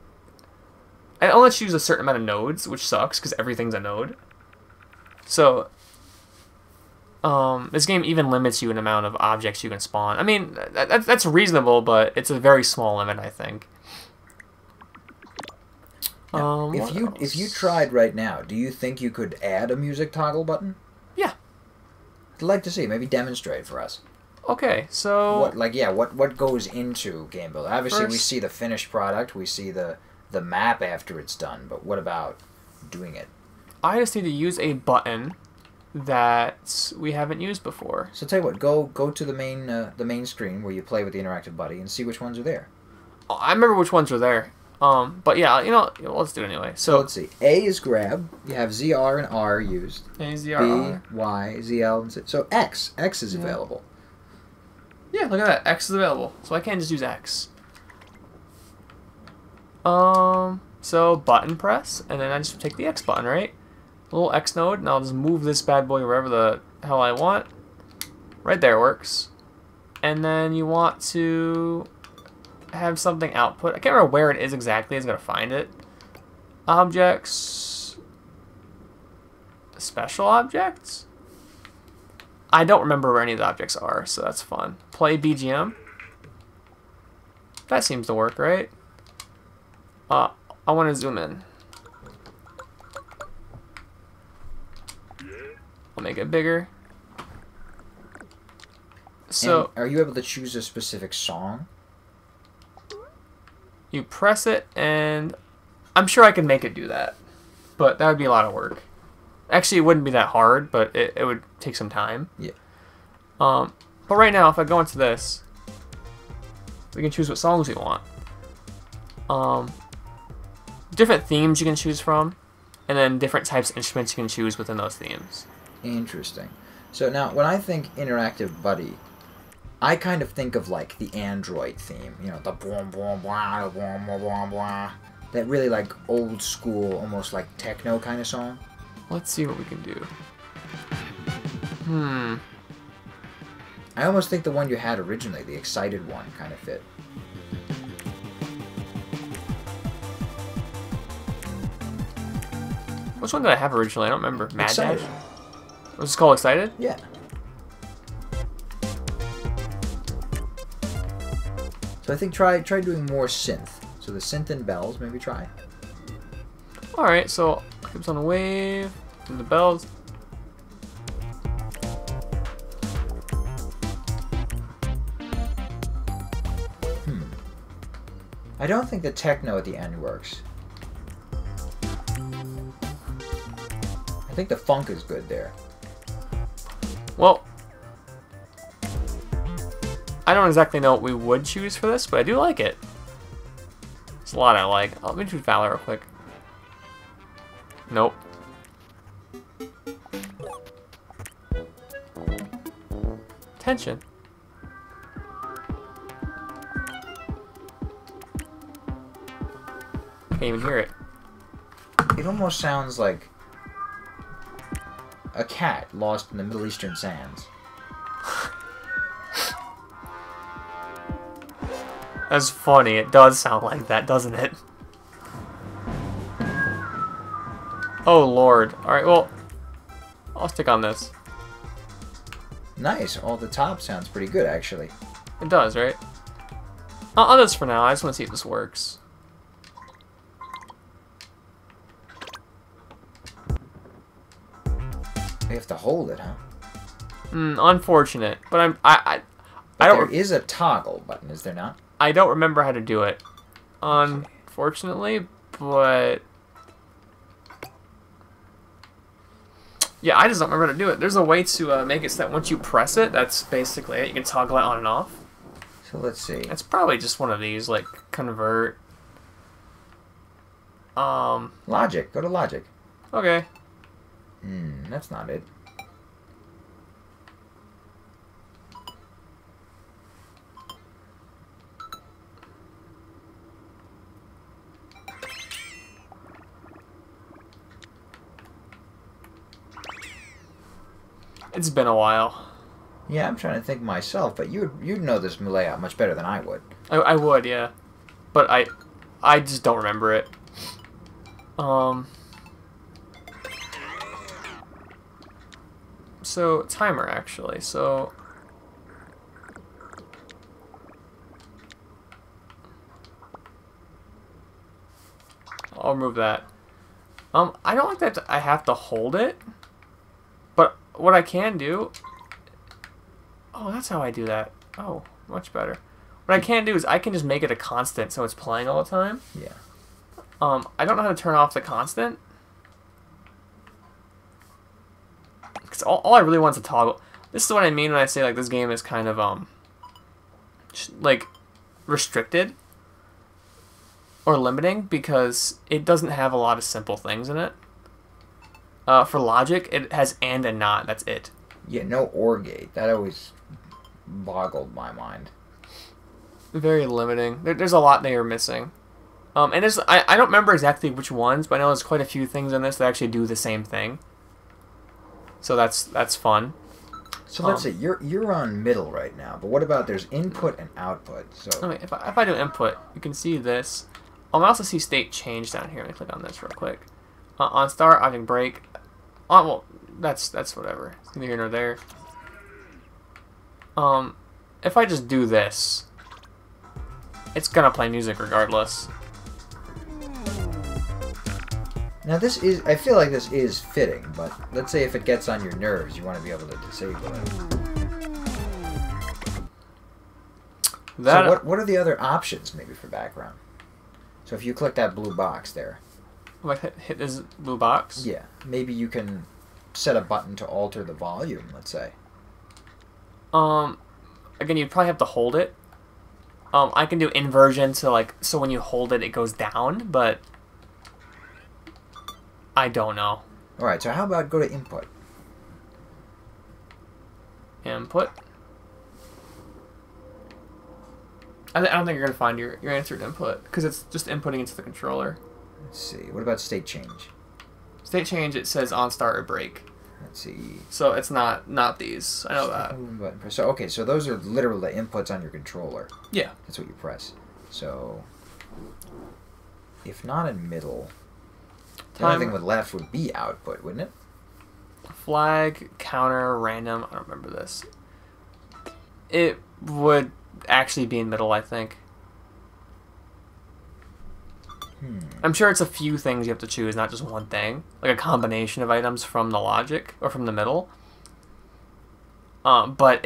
It only lets you use a certain amount of nodes, which sucks, because everything's a node. So... this game even limits you an amount of objects you can spawn. I mean, that's reasonable, but it's a very small limit, I think. Now, if you tried right now, do you think you could add a music toggle button? Yeah. I'd like to see. Maybe demonstrate for us. Okay, so... What goes into Game Builder? Obviously, we see the finished product. We see the map after it's done. But what about doing it? I just need to use a button that we haven't used before. So tell you what, go to the main screen where you play with the Interactive Buddy and see which ones are there. Oh, I remember which ones are there. But yeah, you know, let's do it anyway. So let's see. A is grab. You have ZR and R used. A, ZR, B, Y, ZL, and Z. So X is available. Yeah, look at that. X is available. So I can't just use X. So button press, and then I just take the X button, right? A little X node, and I'll just move this bad boy wherever the hell I want. Right there works. And then you want to have something output. I can't remember where it is exactly. I was gonna find it. Objects. Special objects? I don't remember where any of the objects are, so that's fun. Play BGM. That seems to work, right? I want to zoom in. I'll make it bigger. So, and are you able to choose a specific song? You press it, and I'm sure I can make it do that. But that would be a lot of work. Actually, it wouldn't be that hard, but it would take some time. Yeah. But right now, if I go into this, we can choose what songs we want. Different themes you can choose from, and then different types of instruments you can choose within those themes. Interesting. So now, when I think Interactive Buddy, I kind of think of like the Android theme, you know, the boom boom blah boom boom boom blah. That really like old school, almost like techno kind of song. Let's see what we can do. I almost think the one you had originally, the excited one, kind of fit. Which one did I have originally? I don't remember. Mad Excited. Dash? Was this called Excited? Yeah. So I think try doing more synth. So the synth and bells, maybe try. Alright, so clips on a wave, and the bells. I don't think the techno at the end works. I think the funk is good there. Well, I don't exactly know what we would choose for this, but I do like it. There's a lot I like. Oh, let me choose Valor real quick. Nope. Tension. Can't even hear it. It almost sounds like a cat lost in the Middle Eastern sands. That's funny. It does sound like that, doesn't it? Oh, Lord. Alright, well, I'll stick on this. Nice. All the top sounds pretty good, actually. It does, right? I'll do this for now. I just want to see if this works. We have to hold it, huh? Unfortunate. But I But don't. there is a toggle button, is there not? I don't remember how to do it. Unfortunately, but yeah, I just don't remember how to do it. There's a way to make it so that once you press it, that's basically it. You can toggle it on and off. So let's see. It's probably just one of these, like convert. Logic. Go to Logic. Okay. That's not it. It's been a while. Yeah, I'm trying to think myself, but you'd know this layout much better than I would. I would, yeah, but I just don't remember it. So timer actually. So I'll remove that. I don't like that I have to hold it, but what I can do. Oh, that's how I do that. Oh, much better. What I can do is I can just make it a constant so it's playing all the time. Yeah. I don't know how to turn off the constant. Because all I really want is a toggle. This is what I mean when I say like this game is kind of like restricted or limiting because it doesn't have a lot of simple things in it. For logic, it has and not. That's it. Yeah, no OR gate. That always boggled my mind. Very limiting. There's a lot that you're missing. And there's I don't remember exactly which ones, but I know there's quite a few things in this that actually do the same thing. So that's fun. So let's see. You're on middle right now, but what about there's input and output? So I mean, if I do input, you can see this. I also see state change down here. Let me click on this real quick. On start, I can break. Well, that's whatever. It's neither here nor there. If I just do this, it's gonna play music regardless. now this is. I feel like this is fitting, but let's say if it gets on your nerves, you want to be able to disable it. So what are the other options maybe for background? So if you click that blue box there. What hit this blue box? Yeah, maybe you can set a button to alter the volume, let's say. Again, you'd probably have to hold it. I can do inversion, so when you hold it, it goes down, but I don't know. All right, so how about go to input? Input. I don't think you're gonna find your answer in input because it's just inputting into the controller. Let's see. What about state change? State change. It says on start or break. Let's see. So it's not these. I know that. So okay, so those are literally the inputs on your controller. Yeah. That's what you press. So if not in middle, the only thing with left would be output, wouldn't it? Flag, counter, random. I don't remember this. It would actually be in middle, I think. I'm sure it's a few things you have to choose, not just one thing. Like a combination of items from the logic or from the middle. But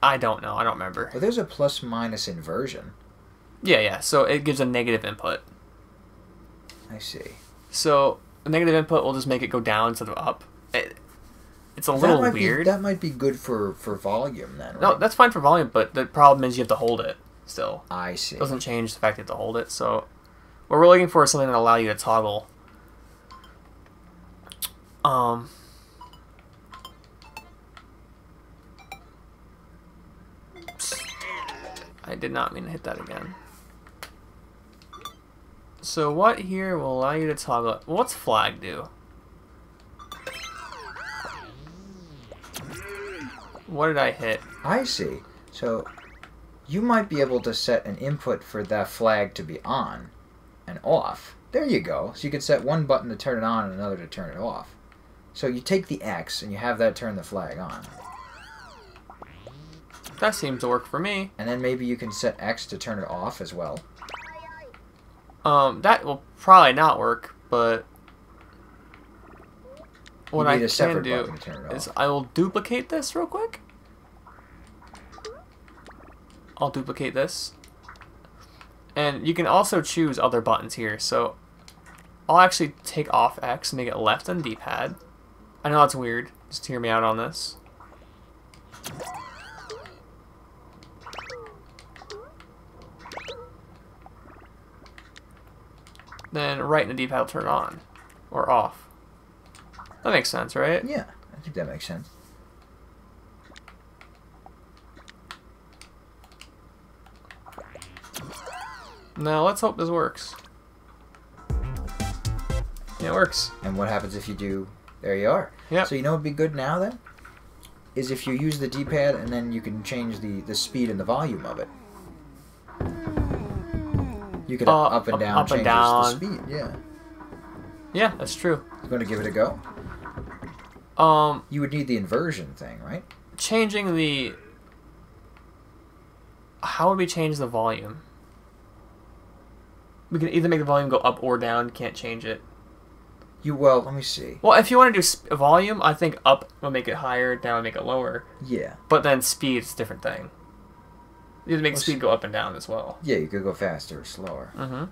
I don't know. I don't remember. Well, there's a plus minus inversion. Yeah. So it gives a negative input. I see. So a negative input will just make it go down instead of up. It's a little weird. That might be good for volume then, right? No, that's fine for volume, but the problem is you have to hold it still. I see. It doesn't change the fact that you have to hold it. So what we're looking for is something that allows you to toggle. I did not mean to hit that again. So what here will allow you to toggle? What's flag do? What did I hit? I see. So you might be able to set an input for that flag to be on and off. There you go. So you could set one button to turn it on and another to turn it off. So you take the X and you have that turn the flag on. That seems to work for me. And then maybe you can set X to turn it off as well. That will probably not work, but what I can do is I will duplicate this real quick. I'll duplicate this. And you can also choose other buttons here. So I'll actually take off X and make it left on D-pad. I know that's weird. Just hear me out on this. Then right in the D-pad will turn on or off. That makes sense, right? Yeah, I think that makes sense. Now let's hope this works. Yeah, it works. And what happens if you do? There you are. Yeah. So you know what would be good now then? Is if you use the D-pad and then you can change the speed and the volume of it. You could up and down change the speed. Yeah. Yeah, that's true. You want to give it a go? You would need the inversion thing, right? Changing the... How would we change the volume? We can either make the volume go up or down. Can't change it. Well, let me see. Well, if you want to do volume, I think up will make it higher, down will make it lower. Yeah. But then speed is a different thing. You can make speed go up and down as well. Yeah, you could go faster or slower. Mm-hmm.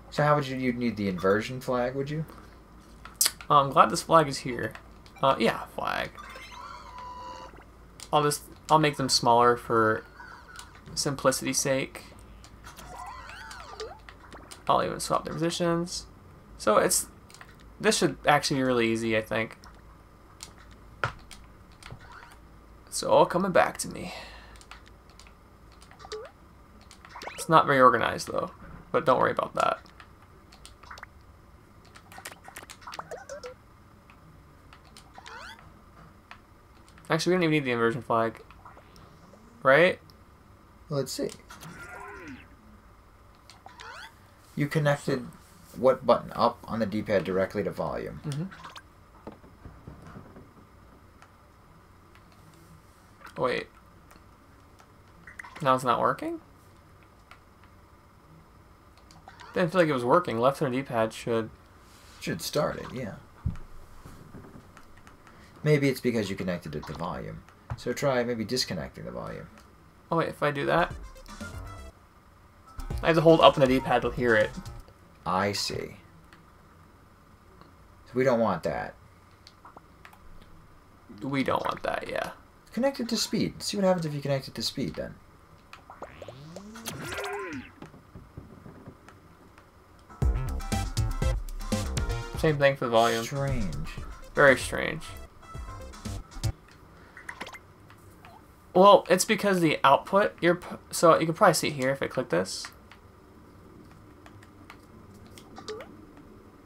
So how would you'd need the inversion flag, would you? I'm glad this flag is here. Yeah, flag. I'll make them smaller for simplicity's sake. I'll even swap their positions. So this should actually be really easy, I think. It's all coming back to me. It's not very organized though, but don't worry about that. Actually, we don't even need the inversion flag, right? Let's see. You connected what button? Up on the D-pad directly to volume. Mm-hmm. Wait. Now it's not working? Didn't feel like it was working. Left on the D-pad should start it, yeah. Maybe it's because you connected it to volume. So try maybe disconnecting the volume. Oh wait, if I do that, I have to hold up on the D-pad to hear it. I see. So we don't want that. We don't want that, yeah. Connect it to speed. See what happens if you connect it to speed then. Same thing for the volume. Strange. Very strange. Well, it's because the output, so you can probably see it here if I click this.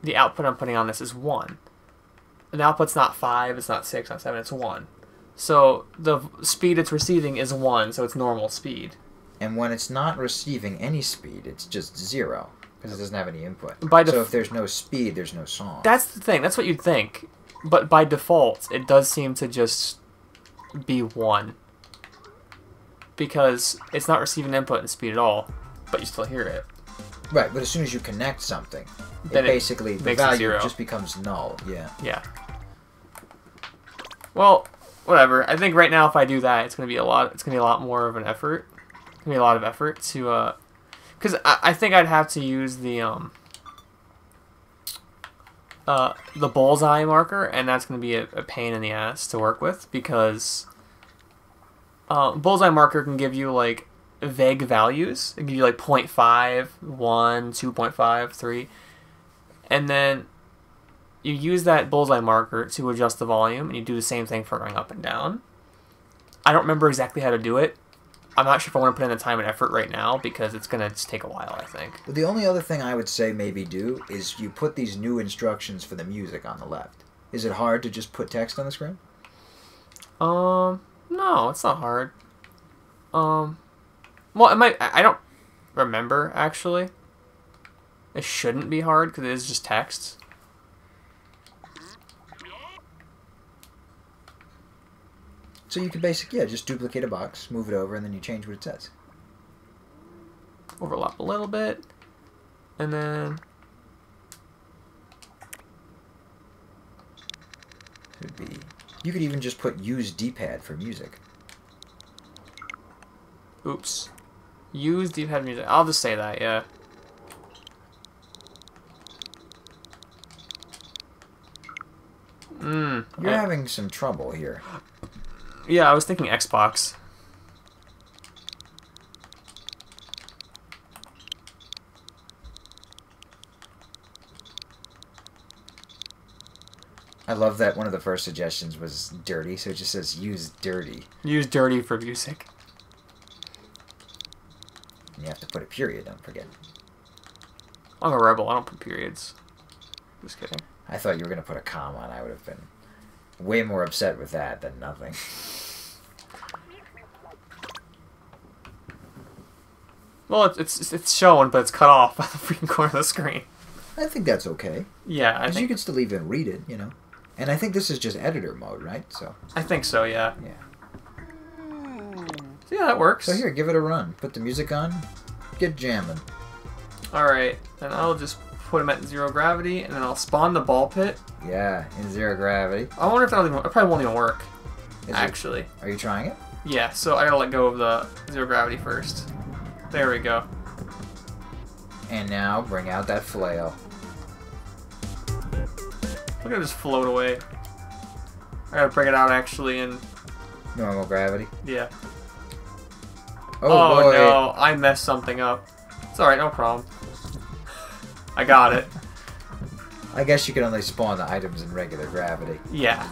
The output I'm putting on this is 1. And the output's not 5, it's not 6, not 7, it's 1. So the speed it's receiving is 1, so it's normal speed. And when it's not receiving any speed, it's just 0, because it doesn't have any input. So if there's no speed, there's no song. That's the thing, that's what you'd think. But by default, it does seem to just be 1. Because it's not receiving input and speed at all, but you still hear it. Right, but as soon as you connect something, then basically the value just becomes null. Yeah. Yeah. Well, whatever. I think right now if I do that, it's gonna be a lot. It's gonna be a lot more of an effort. It's gonna be a lot of effort to Because I think I'd have to use the bullseye marker, and that's going to be a pain in the ass to work with, because bullseye marker can give you like vague values. It can give you like 0.5, 1, 2.5, 3, and then you use that bullseye marker to adjust the volume, and you do the same thing for going up and down. I don't remember exactly how to do it. I'm not sure if I want to put in the time and effort right now, because it's going to just take a while, I think. The only other thing I would say maybe do is you put these new instructions for the music on the left. Is it hard to just put text on the screen? No, it's not hard. Well, it might. I don't remember, actually. It shouldn't be hard, because it is just text. So you could basically, just duplicate a box, move it over, and then you change what it says. Overlap a little bit, and then Could be. You could even just put use D-pad for music. Oops. Use D-pad music. I'll just say that, yeah. You're having some trouble here. Yeah, I was thinking Xbox. I love that one of the first suggestions was dirty, so it just says use dirty. Use dirty for music. And you have to put a period, don't forget. I'm a rebel, I don't put periods. Just kidding. I thought you were going to put a comma, and I would have been way more upset with that than nothing. Well, it's showing, but it's cut off at the freaking corner of the screen. I think that's okay. Yeah, Because you can still even read it, you know. And I think this is just editor mode, right? So. I think so, yeah. Yeah. So yeah, that works. So here, give it a run. Put the music on. Get jamming. Alright, and I'll just put him at 0 gravity, and then I'll spawn the ball pit. Yeah, in 0 gravity. I wonder if that'll even... It probably won't even work, actually. Are you trying it? Yeah, so I gotta let go of the 0 gravity first. There we go. And now, bring out that flail. Look at it just float away. I gotta bring it out, actually, in... Normal gravity? Yeah. Oh boy. No, I messed something up. It's alright, no problem. I got it. I guess you can only spawn the items in regular gravity. Yeah.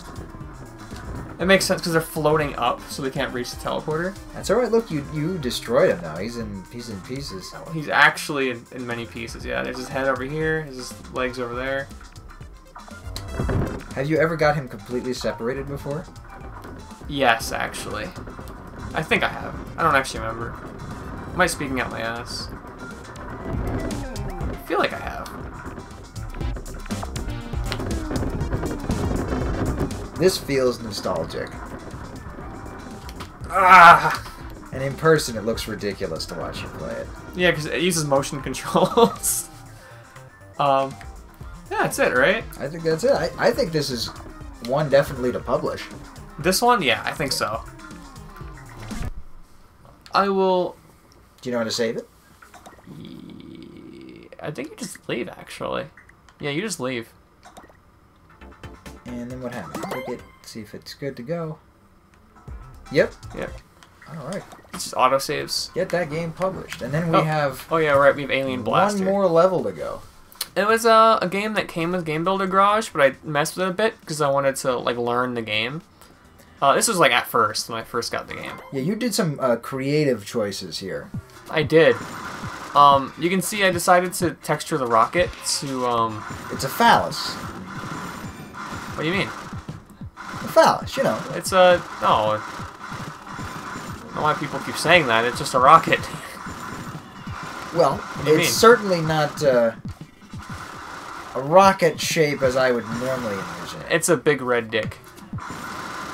It makes sense because they're floating up, so they can't reach the teleporter. That's alright, look, you destroyed him now. He's in pieces. He's actually in many pieces, yeah. There's his head over here, his legs over there. Have you ever got him completely separated before? Yes, actually. I think I have. I don't actually remember. Am I speaking out my ass? I feel like I have. This feels nostalgic. Ah! And in person, it looks ridiculous to watch you play it. Yeah, because it uses motion controls. Yeah, that's it, right? I think that's it. I think this is one definitely to publish. This one? Yeah, I think so. I will... Do you know how to save it? I think you just leave, actually. Yeah, you just leave. And then what happens? Click it, see if it's good to go. Yep. Yep. Alright. It just auto-saves. Get that game published. And then we have... Oh, yeah, right. We have Alien Blaster. One more level to go. It was a game that came with Game Builder Garage, but I messed with it a bit because I wanted to like learn the game. This was like at first when I first got the game. Yeah, you did some creative choices here. I did. You can see I decided to texture the rocket to It's a phallus. What do you mean? A phallus, you know. It's a no. I don't know why people keep saying that. It's just a rocket. Well, it's certainly not a rocket shape as I would normally envision it. It's a big red dick.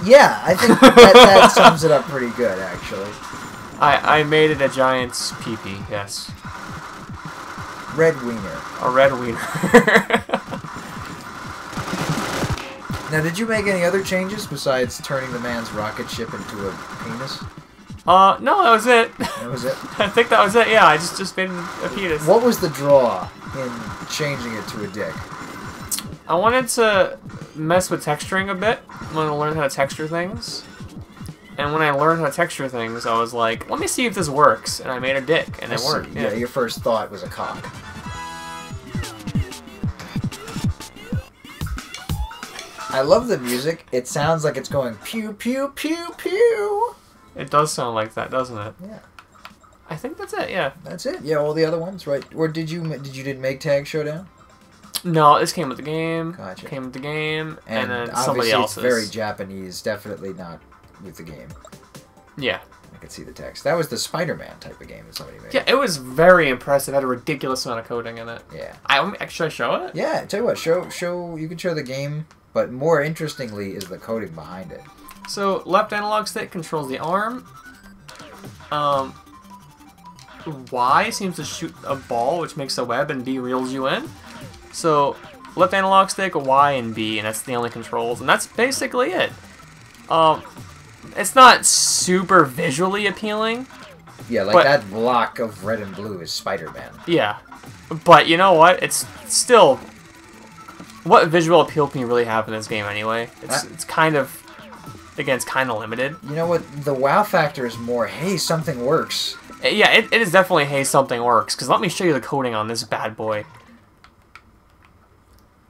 Yeah, I think that sums it up pretty good, actually. I made it a giant's pee-pee, yes. Red wiener. A red wiener. Now, did you make any other changes besides turning the man's rocket ship into a penis? No, that was it. That was it? I think that was it, yeah. I just made a penis. What was the draw in changing it to a dick? I wanted to mess with texturing a bit. I wanted to learn how to texture things. And when I learned how to texture things, I was like, let me see if this works. And I made a dick, and it worked. Yeah, your first thought was a cock. I love the music. It sounds like it's going pew, pew, pew, pew. It does sound like that, doesn't it? Yeah. I think that's it, yeah. That's it? Yeah, all the other ones, right? Or didn't make Tag Showdown? No, this came with the game. Gotcha. Came with the game, And then somebody else's. It's very Japanese, definitely not with the game. Yeah. I could see the text. That was the Spiderman type of game that somebody made. Yeah, it was very impressive. It had a ridiculous amount of coding in it. Yeah. Should I show it? Yeah, tell you what, you can show the game, but more interestingly is the coding behind it. So, left analog stick controls the arm. Y seems to shoot a ball, which makes a web, and B reels you in. So, left analog stick, Y, and B, and that's the only controls, and that's basically it. It's not super visually appealing. Yeah, like that block of red and blue is Spider-Man. Yeah. But you know what? It's still... What visual appeal can you really have in this game anyway? It's kind of... Again, it's kind of limited. You know what? The wow factor is more, hey, something works. Yeah, it is definitely, hey, something works. Because let me show you the coding on this bad boy.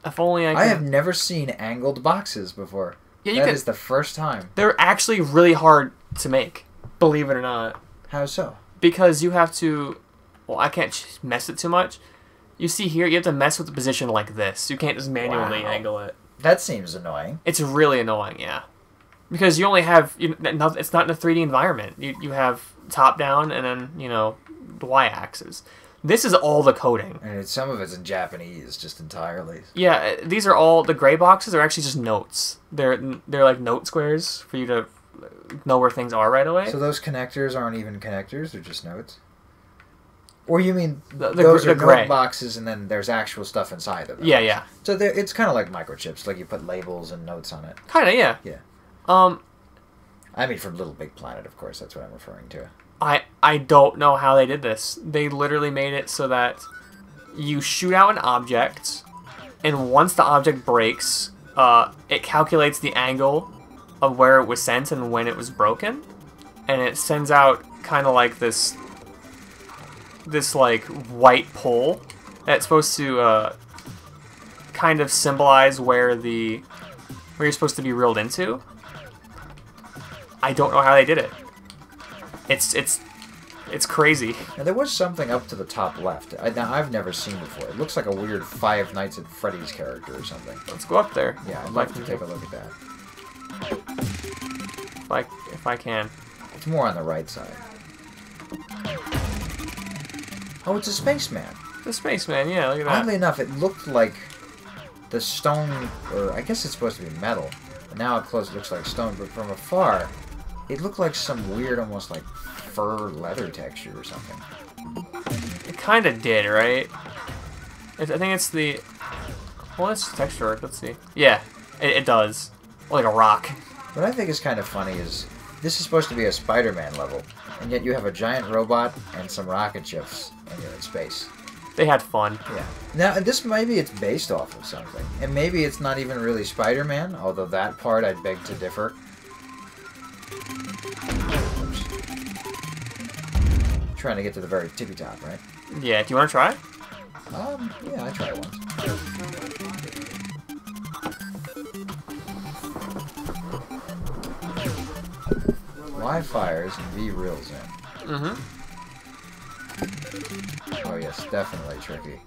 If only I could... I have never seen angled boxes before. Yeah, that is the first time. They're actually really hard to make, believe it or not. How so? Because you have to... Well, I can't mess it too much. You see here, you have to mess with the position like this. You can't just manually angle it. That seems annoying. It's really annoying, yeah. Because you only have... it's not in a 3D environment. You have top-down and then, the Y-axis. This is all the coding. And some of it's in Japanese, just entirely. Yeah, these are all... The gray boxes are actually just notes. They're like note squares for you to know where things are right away. So those connectors aren't even connectors? They're just notes? Or you mean those are gray note boxes and then there's actual stuff inside of them? Yeah, yeah. So it's kind of like microchips. Like you put labels and notes on it. Kind of, yeah. Yeah. I mean, from Little Big Planet, of course. That's what I'm referring to. I don't know how they did this. They literally made it so that you shoot out an object, and once the object breaks, it calculates the angle of where it was sent and when it was broken, and it sends out kind of like this like white pole that's supposed to kind of symbolize where you're supposed to be reeled into. I don't know how they did it. It's crazy. Now, there was something up to the top left. Now, I've never seen before. It looks like a weird Five Nights at Freddy's character or something. Let's go up there. Yeah, I'd like to take a look at that. If I can. It's more on the right side. Oh, it's a spaceman. The spaceman, yeah, look at that. Oddly enough, it looked like the stone, or I guess it's supposed to be metal. But now up close it looks like stone, but from afar, it looked like some weird, almost like fur leather texture or something. It kind of did, right? I think it's the... Well, it's texture. Let's see. Yeah, it does. Like a rock. What I think is kind of funny is this is supposed to be a Spider-Man level, and yet you have a giant robot and some rocket ships, and you're in space. They had fun. Yeah. Now, maybe it's based off of something. And maybe it's not even really Spider-Man, although that part I'd beg to differ. Oops. Trying to get to the very tippy top, right? Yeah, do you want to try? Yeah, I tried once. Y fires and V reels in. Mm-hmm. Oh yes, definitely tricky.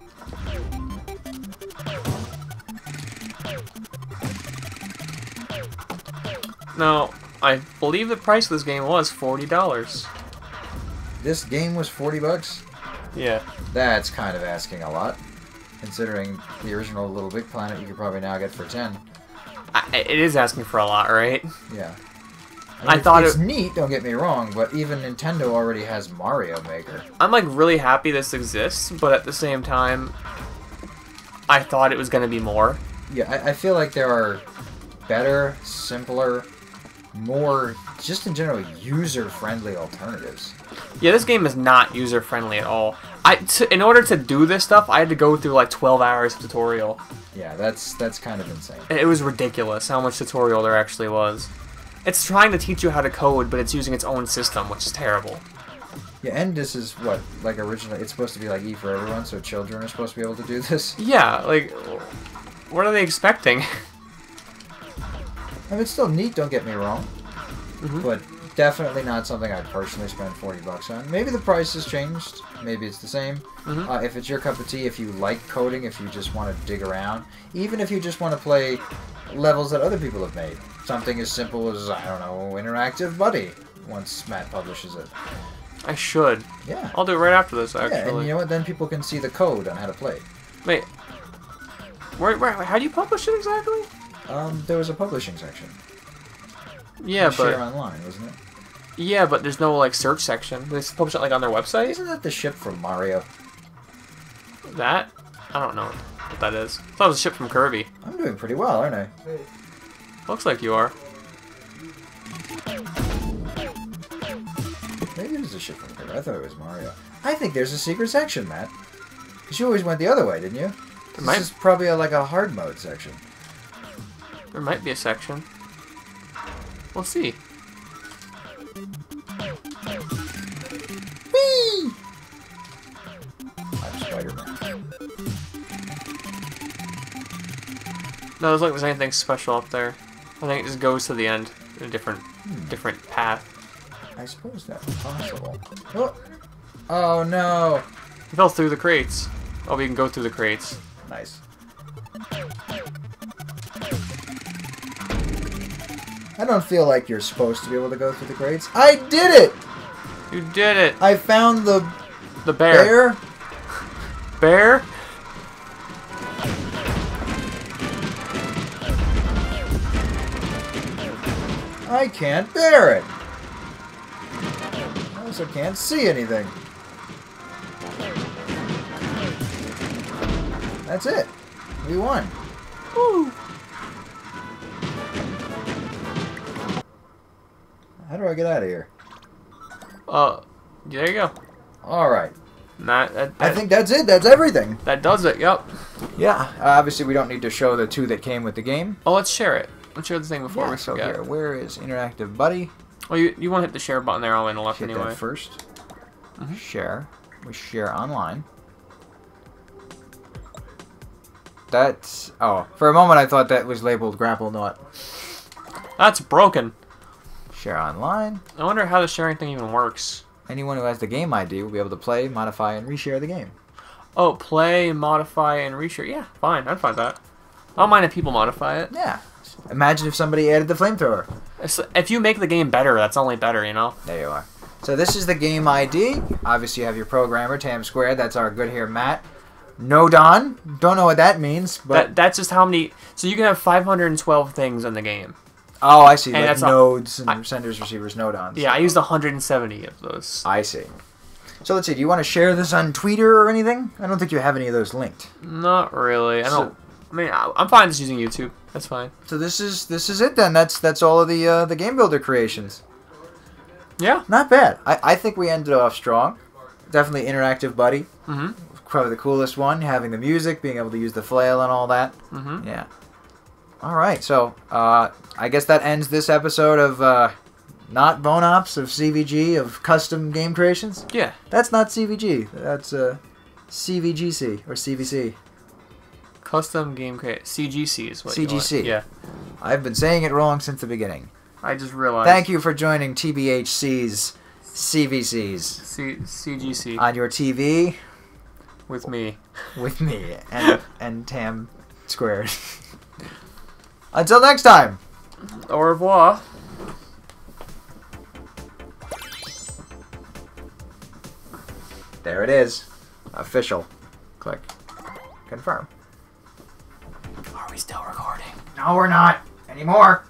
Now, I believe the price of this game was $40. This game was $40? Yeah. That's kind of asking a lot. Considering the original Little Big Planet you could probably now get for 10. It is asking for a lot, right? Yeah. I thought it's neat, don't get me wrong, but even Nintendo already has Mario Maker. I'm like really happy this exists, but at the same time, I thought it was going to be more. Yeah, I feel like there are better, simpler, more, just in general, user-friendly alternatives. Yeah, this game is not user-friendly at all. In order to do this stuff, I had to go through like 12 hours of tutorial. Yeah, that's kind of insane. It was ridiculous how much tutorial there actually was. It's trying to teach you how to code, but it's using its own system, which is terrible. Yeah, and this is what, like, originally, it's supposed to be like E for everyone, so children are supposed to be able to do this. Yeah, like, what are they expecting? I mean, it's still neat, don't get me wrong. Mm-hmm. But definitely not something I'd personally spend $40 on. Maybe the price has changed. Maybe it's the same. Mm-hmm. If it's your cup of tea, if you like coding, if you just want to dig around, even if you just want to play levels that other people have made. Something as simple as, I don't know, Interactive Buddy, once Matt publishes it. I should. Yeah. I'll do it right after this, actually. Yeah, and you know what? Then people can see the code on how to play. Wait. How do you publish it exactly? There was a publishing section. Yeah, but... Share online, wasn't it? Yeah, but there's no, like, search section. They publish it, like, on their website? Isn't that the ship from Mario? That? I don't know what that is. I thought it was a ship from Kirby. I'm doing pretty well, aren't I? Looks like you are. Maybe it is a ship from Kirby. I thought it was Mario. I think there's a secret section, Matt. Because you always went the other way, didn't you? This is probably like a hard mode section. There might be a section. We'll see. Whee! I'm Spiderman. No, there's like there's anything special up there. I think it just goes to the end in a different path. I suppose that's possible. Oh, oh no! He fell through the crates. Oh, we can go through the crates. Nice. I don't feel like you're supposed to be able to go through the crates. I did it! You did it! I found the bear. Bear? I can't bear it. I also can't see anything. That's it. We won. Woo! How do I get out of here? There you go. Alright. I think that's it. That's everything. That does it, yep. Yeah. Obviously, we don't need to show the two that came with the game. Oh, let's share it. Let's share the thing before we so forget. here, where is Interactive Buddy? Well, you want to hit the share button there all the way on the left Hit anyway. that first. Share. We share online. That's... Oh, for a moment I thought that was labeled Grapplenaut. That's broken. Share online. I wonder how the sharing thing even works. Anyone who has the game ID will be able to play, modify, and reshare the game. Oh, play, modify, and reshare. Yeah, fine. I'd find that. I don't mind if people modify it. Yeah. Imagine if somebody added the flamethrower. If you make the game better, that's only better, you know? There you are. So this is the game ID. Obviously you have your programmer, Tam Squared. That's our good here, Matt. No Don. Don't know what that means, but... That's just how many... So you can have 512 things in the game. Oh, I see. And like nodes and senders, receivers, nodons. Yeah, I used 170 of those. I see. So let's see. Do you want to share this on Twitter or anything? I don't think you have any of those linked. Not really. I mean, I'm fine just using YouTube. That's fine. So this is it then. That's all of the Game Builder creations. Yeah. Not bad. I think we ended off strong. Definitely Interactive Buddy. Mm-hmm. Probably the coolest one. Having the music, being able to use the flail and all that. Mm-hmm. Yeah. All right. So I guess that ends this episode of not Bone Ops, of CVG, of custom game creations. Yeah. That's not CVG. That's CVGC or CVC. Custom game create CGC is what CGC. Yeah. I've been saying it wrong since the beginning. I just realized. Thank you for joining TBHC's CVCs. CGC. On your TV. With me. With me. And Tam Squared. Until next time. Au revoir. There it is. Official. Click. Confirm. Are we still recording? No, we're not. Anymore.